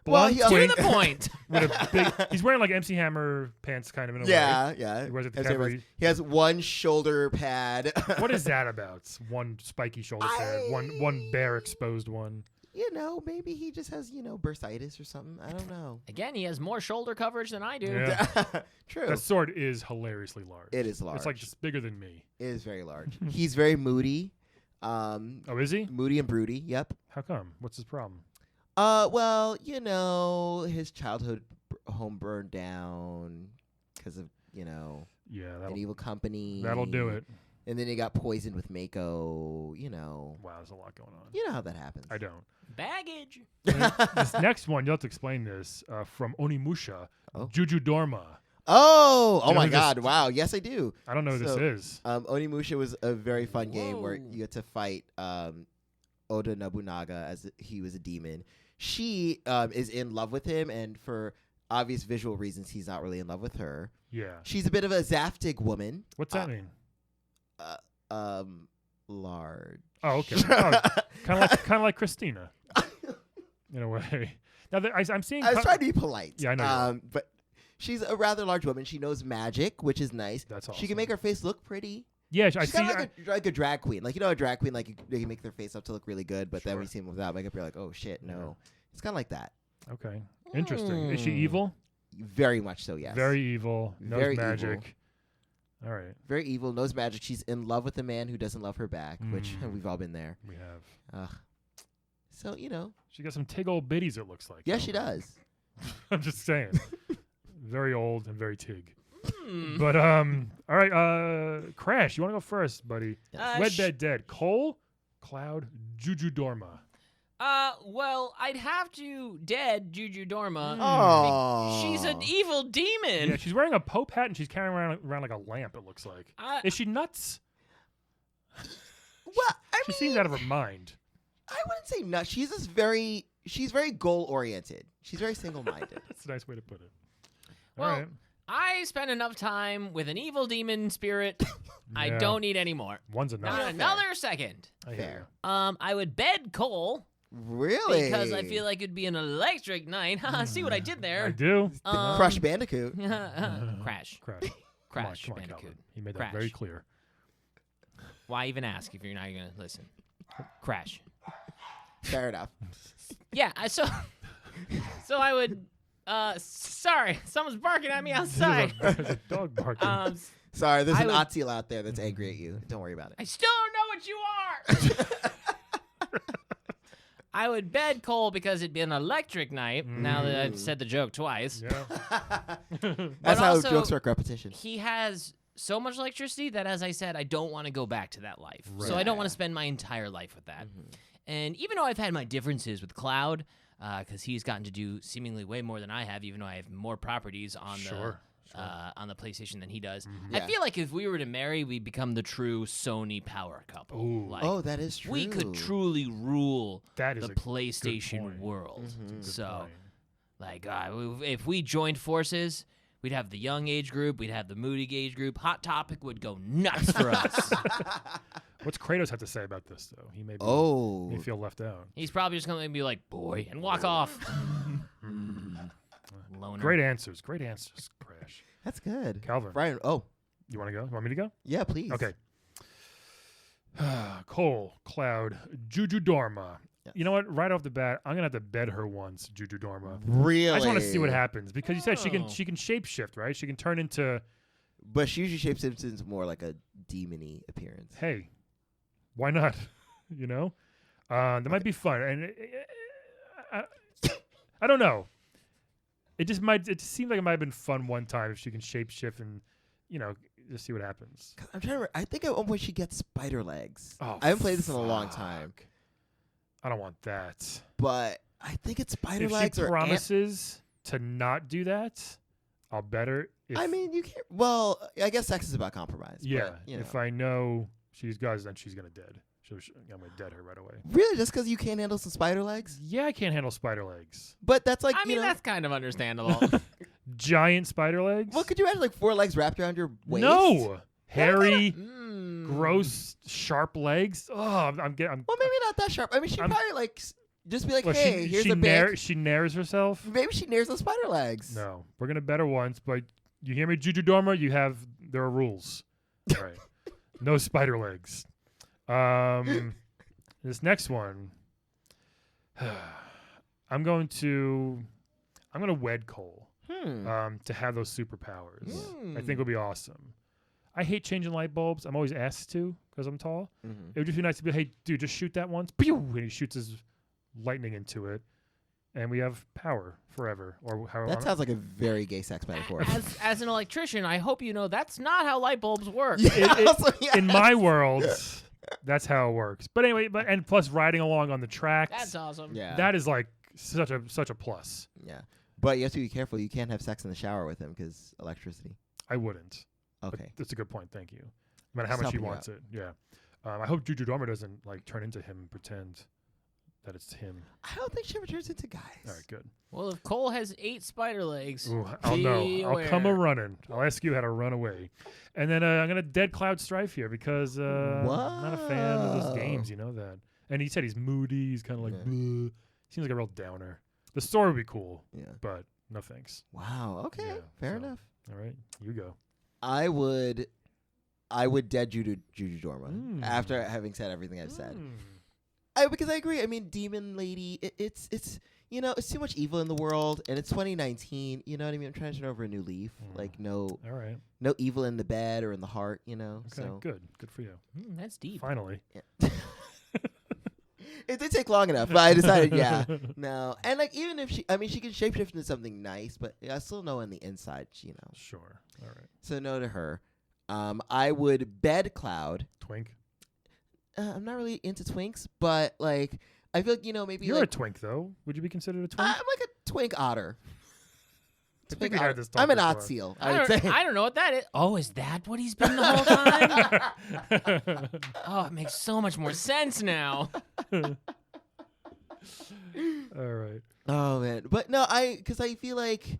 Speaker 1: Blonde
Speaker 3: he-
Speaker 4: To
Speaker 1: twink
Speaker 4: the point.
Speaker 1: with a big... He's wearing like MC Hammer pants kind of in a way.
Speaker 3: Yeah.
Speaker 1: He wears it to
Speaker 3: As there was-
Speaker 1: every-
Speaker 3: he has one shoulder pad.
Speaker 1: What is that about? It's one spiky shoulder pad, one bare exposed one.
Speaker 3: Maybe he just has, bursitis or something. I don't know.
Speaker 4: Again, he has more shoulder coverage than I do.
Speaker 1: Yeah.
Speaker 3: True.
Speaker 1: That sword is hilariously large.
Speaker 3: It is large.
Speaker 1: It's like just bigger than me.
Speaker 3: It is very large. He's very moody.
Speaker 1: Oh, is he?
Speaker 3: Moody and broody. Yep.
Speaker 1: How come? What's his problem?
Speaker 3: Well, his childhood home burned down because of,
Speaker 1: Yeah,
Speaker 3: an evil company.
Speaker 1: that'll do it.
Speaker 3: And then he got poisoned with Mako,
Speaker 1: Wow, there's a lot going on.
Speaker 3: You know how that happens.
Speaker 1: I don't.
Speaker 4: Baggage.
Speaker 1: This next one, you'll have to explain this, from Onimusha,
Speaker 3: Oh.
Speaker 1: Juju Dorma.
Speaker 3: Oh
Speaker 1: You know
Speaker 3: my
Speaker 1: who this-
Speaker 3: God. Wow. Yes, I do.
Speaker 1: I don't know who
Speaker 3: So,
Speaker 1: this is.
Speaker 3: Onimusha was a very fun game where
Speaker 4: Whoa.
Speaker 3: you had to fight Oda Nobunaga as he was a demon. She is in love with him, and for obvious visual reasons, he's not really in love with her.
Speaker 1: Yeah.
Speaker 3: She's a bit of a Zaftig woman.
Speaker 1: What's that mean?
Speaker 3: Large.
Speaker 1: Oh, okay. Oh, kind of like Christina, in a way. Now, I'm seeing...
Speaker 3: I was trying to be polite.
Speaker 1: Yeah, I know you are.
Speaker 3: But she's a rather large woman. She knows magic, which is nice.
Speaker 1: That's
Speaker 3: She
Speaker 1: awesome.
Speaker 3: can make her face look pretty.
Speaker 1: Yeah, I
Speaker 3: She's
Speaker 1: see...
Speaker 3: kind of like a drag queen. Like, a drag queen, like, they can make their face up to look really good, but then
Speaker 1: Sure.
Speaker 3: when you see them without makeup, you're like, oh, shit, no.
Speaker 1: Yeah.
Speaker 3: It's kind of like that.
Speaker 1: Okay. Interesting. Is she
Speaker 4: Hmm.
Speaker 1: evil?
Speaker 3: Very much so, yes.
Speaker 1: Very evil. Knows
Speaker 3: Very
Speaker 1: magic.
Speaker 3: evil.
Speaker 1: All right.
Speaker 3: Very evil, knows magic. She's in love with a man who doesn't love her back, which
Speaker 1: Mm.
Speaker 3: we've all been there.
Speaker 1: We have...
Speaker 3: So,
Speaker 1: She got some tig old biddies, it looks like.
Speaker 3: yes, she does.
Speaker 1: I'm just saying. Very old and very tig.
Speaker 4: Hmm.
Speaker 1: But all right, Crash, you want to go first, buddy? Wed,
Speaker 4: sh-
Speaker 1: Bed, Dead. Cole, Cloud, Juju Dorma.
Speaker 4: Well, I'd have to dead Juju Dorma.
Speaker 3: Oh.
Speaker 4: She's an evil demon.
Speaker 1: Yeah, she's wearing a Pope hat and she's carrying around like a lamp, it looks like. Is she nuts?
Speaker 3: Well, I
Speaker 1: She
Speaker 3: mean,
Speaker 1: seems out of her mind.
Speaker 3: I wouldn't say nuts. She's very goal oriented. She's very single minded.
Speaker 1: That's a nice way to put it.
Speaker 4: Well,
Speaker 1: all right.
Speaker 4: I spent enough time with an evil demon spirit. I
Speaker 1: Yeah.
Speaker 4: don't need any more.
Speaker 1: One's enough.
Speaker 4: Not
Speaker 3: fair.
Speaker 4: another second.
Speaker 1: I hear
Speaker 3: Fair.
Speaker 4: I would bed Cole
Speaker 3: Really?
Speaker 4: because I feel like it'd be an electric night. See what I did
Speaker 1: you. I
Speaker 4: there?
Speaker 1: do.
Speaker 3: Crush Bandicoot.
Speaker 4: Crash.
Speaker 1: Crash.
Speaker 4: Crash
Speaker 1: Come on,
Speaker 4: Bandicoot.
Speaker 1: Calvin. He made
Speaker 4: Crash.
Speaker 1: that very clear.
Speaker 4: Why even ask if you're not going to listen? Crash.
Speaker 3: Fair enough.
Speaker 4: Yeah, so I would sorry, someone's barking at me outside.
Speaker 1: There's a dog barking.
Speaker 3: Sorry, there's
Speaker 4: I
Speaker 3: an
Speaker 4: would-
Speaker 3: Otzi out there that's angry at you. Don't worry about
Speaker 4: I
Speaker 3: it.
Speaker 4: still don't know what you are. I would bed Cole because it'd be an electric night. Now that I've said the joke twice.
Speaker 1: Yeah.
Speaker 3: That's how
Speaker 4: also-
Speaker 3: jokes work repetition.
Speaker 4: He has so much electricity that, as I said, I don't want to go back to that life.
Speaker 1: Right.
Speaker 4: So I don't want to spend my entire life with that. And even though I've had my differences with Cloud, because he's gotten to do seemingly way more than I have, even though I have more properties on the PlayStation than he does. I feel like if we were to marry, we'd become the true Sony power couple.
Speaker 1: Ooh.
Speaker 4: Like,
Speaker 3: that is true.
Speaker 4: we could truly rule
Speaker 1: That is
Speaker 4: the
Speaker 1: a
Speaker 4: PlayStation
Speaker 1: point.
Speaker 4: world.
Speaker 1: Good
Speaker 4: So,
Speaker 1: point.
Speaker 4: like, if we joined forces, we'd have the young age group, we'd have the moody age group. Hot Topic would go nuts for us.
Speaker 1: What's Kratos have to say about this, though? He may feel left out.
Speaker 4: He's probably just going to be like, boy, and walk off. Loner.
Speaker 1: Great answers, Crash.
Speaker 3: That's good.
Speaker 1: Calvin.
Speaker 3: Brian. Oh,
Speaker 1: You want to go? You want me to go?
Speaker 3: yeah, please.
Speaker 1: Okay. Cole, Cloud, Juju Dorma.
Speaker 3: Yes.
Speaker 1: You know what? Right off the bat, I'm gonna have to bed her once, Juju Dorma.
Speaker 3: Really?
Speaker 1: I just want to see what happens because you said she
Speaker 4: Oh.
Speaker 1: can shapeshift, right? She can turn into.
Speaker 3: But she usually shapes into more like a demon-y appearance.
Speaker 1: Hey, why not? You know, that might be fun, and I don't know. It just might. It seemed like it might have been fun one time if she can shapeshift and, just see what happens.
Speaker 3: I'm trying to. I think at one point she gets spider legs.
Speaker 1: Oh,
Speaker 3: I haven't played this in a long time,
Speaker 1: I don't want that.
Speaker 3: but I think it's spider
Speaker 1: If
Speaker 3: legs
Speaker 1: she
Speaker 3: or
Speaker 1: promises to not do that, I'll bet her.
Speaker 3: I mean, you can't. Well, I guess sex is about compromise.
Speaker 1: Yeah,
Speaker 3: but, you know.
Speaker 1: if I know she's guys, then she's gonna dead. I'm gonna dead her right away.
Speaker 3: Really, just because you can't handle some spider legs?
Speaker 1: Yeah, I can't handle spider legs.
Speaker 3: But that's like,
Speaker 4: I mean,
Speaker 3: you know,
Speaker 4: that's kind of understandable.
Speaker 1: Giant spider legs.
Speaker 3: well, could you imagine like 4 legs wrapped around your waist?
Speaker 1: No, hairy,
Speaker 4: Mm.
Speaker 1: gross, sharp legs. Oh, I'm
Speaker 3: Well, maybe not that sharp. I mean, she'd probably like just be like,
Speaker 1: well,
Speaker 3: hey, here's a bit.
Speaker 1: she nares herself.
Speaker 3: Maybe she nares those spider legs.
Speaker 1: No, we're gonna bet her once, but you hear me, Juju Dorma? There are rules. All right, no spider legs. This next one, I'm gonna wed Cole. To have those superpowers. I think would be awesome. I hate changing light bulbs. I'm always asked to because I'm tall. It would just be nice to be, hey, dude, just shoot that once. Pew! And he shoots his lightning into it. And we have power forever. Or however.
Speaker 3: That sounds like a very gay sex metaphor.
Speaker 4: As an electrician, I hope you know that's not how light bulbs work.
Speaker 1: In my world, that's how it works. But anyway, and plus riding along on the tracks.
Speaker 4: That's awesome.
Speaker 3: Yeah.
Speaker 1: That is like such a plus.
Speaker 3: Yeah. But you have to be careful. You can't have sex in the shower with him because electricity.
Speaker 1: I wouldn't. But
Speaker 3: Okay.
Speaker 1: that's a good point. Thank you. No matter how much he
Speaker 3: Helping you
Speaker 1: wants it. Yeah. I hope Juju Dorma doesn't like turn into him and pretend that it's him.
Speaker 3: I don't think she ever turns into guys.
Speaker 1: All right, good.
Speaker 4: Well, if Cole has 8 spider legs,
Speaker 1: Ooh, I'll know. I'll come
Speaker 4: beware.
Speaker 1: a running. I'll ask you how to run away. And then I'm going to dead Cloud Strife here because I'm not a fan of those games. You know that. And he said he's moody. He's kind of like, bleh. Seems like a real downer. The story would be cool,
Speaker 3: Yeah.
Speaker 1: but no thanks.
Speaker 3: Wow. Okay.
Speaker 1: Yeah,
Speaker 3: Fair
Speaker 1: so-
Speaker 3: enough.
Speaker 1: All right, you go.
Speaker 3: I would dead Juju Dorma after having said everything I've said. Because I agree. I mean, Demon Lady, it's it's too much evil in the world, and it's 2019. You know what I mean? I'm trying to turn over a new leaf. Like
Speaker 1: All right.
Speaker 3: no evil in the bed or in the heart. You know.
Speaker 1: Okay,
Speaker 3: So
Speaker 1: good for you.
Speaker 4: That's deep.
Speaker 1: Finally.
Speaker 3: yeah. It did take long enough, but I decided, no. And like, even if she can shapeshift into something nice, but I still know on the inside,
Speaker 1: Sure. All right.
Speaker 3: So no to her. I would bed Cloud.
Speaker 1: Twink.
Speaker 3: I'm not really into twinks, but like, I feel like maybe
Speaker 1: You're
Speaker 3: like
Speaker 1: a twink, though. Would you be considered a twink?
Speaker 3: I'm like a twink otter.
Speaker 1: I think we had this talk
Speaker 3: I'm an
Speaker 1: before.
Speaker 3: ot seal. I would say.
Speaker 4: I don't know what that is. Oh, is that what he's been the whole time? Oh, it makes so much more sense now.
Speaker 1: All right.
Speaker 3: Oh man, but no, because I feel like,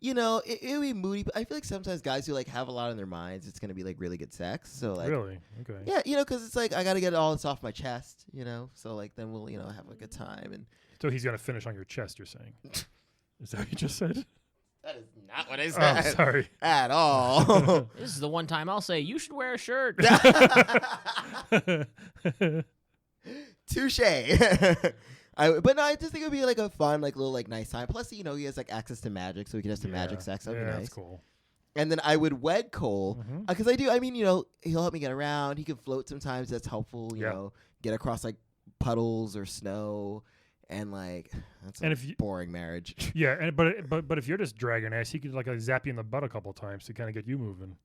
Speaker 3: it would be moody. But I feel like sometimes guys who like have a lot in their minds, it's gonna be like really good sex. So like,
Speaker 1: Really? Okay.
Speaker 3: yeah, because it's like I gotta get all this off my chest, So like then we'll have a good time and.
Speaker 1: So he's gonna finish on your chest. You're saying? Is that what you just said?
Speaker 3: That is not what I
Speaker 1: Oh,
Speaker 3: said
Speaker 1: sorry.
Speaker 3: at all.
Speaker 4: This is the one time I'll say you should wear a shirt.
Speaker 3: Touche. But no, I just think it would be like a fun, like little, like nice time. Plus, he has like access to magic, so he can have some magic sex. That'd be nice.
Speaker 1: That's cool.
Speaker 3: And then I would wed Cole because I do. I mean, he'll help me get around. He can float sometimes. That's helpful. You know, get across like puddles or snow, and like that's a boring marriage.
Speaker 1: Yeah, but if you're just dragging ass, he could like zap you in the butt a couple times to kind of get you moving.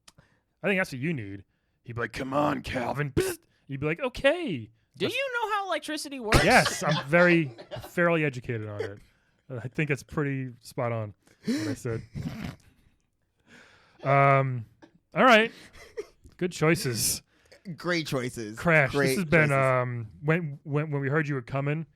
Speaker 1: I think that's what you need. He'd be like, come on, Calvin. Psst. You'd be like, okay.
Speaker 4: Do you know how electricity works?
Speaker 1: Yes, I'm fairly educated on it. I think it's pretty spot on what I said. All right. Good choices.
Speaker 3: Great choices.
Speaker 1: Crash.
Speaker 3: Great
Speaker 1: this has been
Speaker 3: choices.
Speaker 1: When we heard you were coming,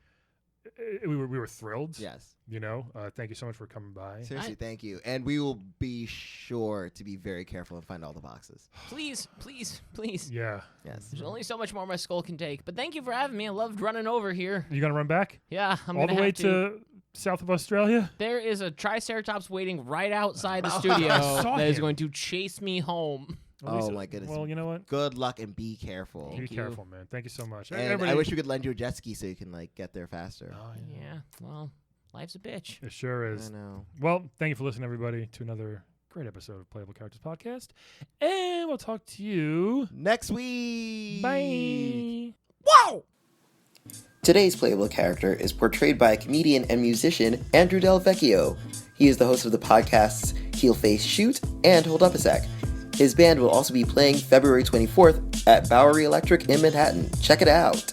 Speaker 1: we were thrilled.
Speaker 3: Yes.
Speaker 1: You know, thank you so much for coming by.
Speaker 3: Seriously, thank you. And we will be sure to be very careful and find all the boxes.
Speaker 4: Please, please, please.
Speaker 1: Yeah.
Speaker 3: Yes.
Speaker 4: There's only so much more my skull can take. But thank you for having me. I loved running over here.
Speaker 1: You gonna run back?
Speaker 4: Yeah, I'm
Speaker 1: all
Speaker 4: gonna
Speaker 1: the way
Speaker 4: have
Speaker 1: to south of Australia?
Speaker 4: There is a Triceratops waiting right outside the studio
Speaker 1: saw
Speaker 4: that is
Speaker 1: him.
Speaker 4: going to chase me home.
Speaker 3: Oh my goodness.
Speaker 1: Well, you know what?
Speaker 3: Good luck and be careful.
Speaker 4: Thank
Speaker 1: Be
Speaker 4: you.
Speaker 1: careful, man. Thank you so much.
Speaker 3: And
Speaker 1: Everybody-
Speaker 3: I wish we could lend you a jet ski so you can like get there faster.
Speaker 1: Oh,
Speaker 4: Yeah, well, life's a bitch.
Speaker 1: It sure
Speaker 3: I
Speaker 1: is.
Speaker 3: know.
Speaker 1: Well, thank you for listening, everybody, to another great episode of Playable Characters Podcast. And we'll talk to you
Speaker 3: Next week.
Speaker 1: Bye.
Speaker 4: Whoa!
Speaker 3: Today's playable character is portrayed by comedian and musician Andrew Del Vecchio. He is the host of the podcasts Heel Face Shoot and Hold Up a Sec. His band will also be playing February 24th at Bowery Electric in Manhattan. Check it out.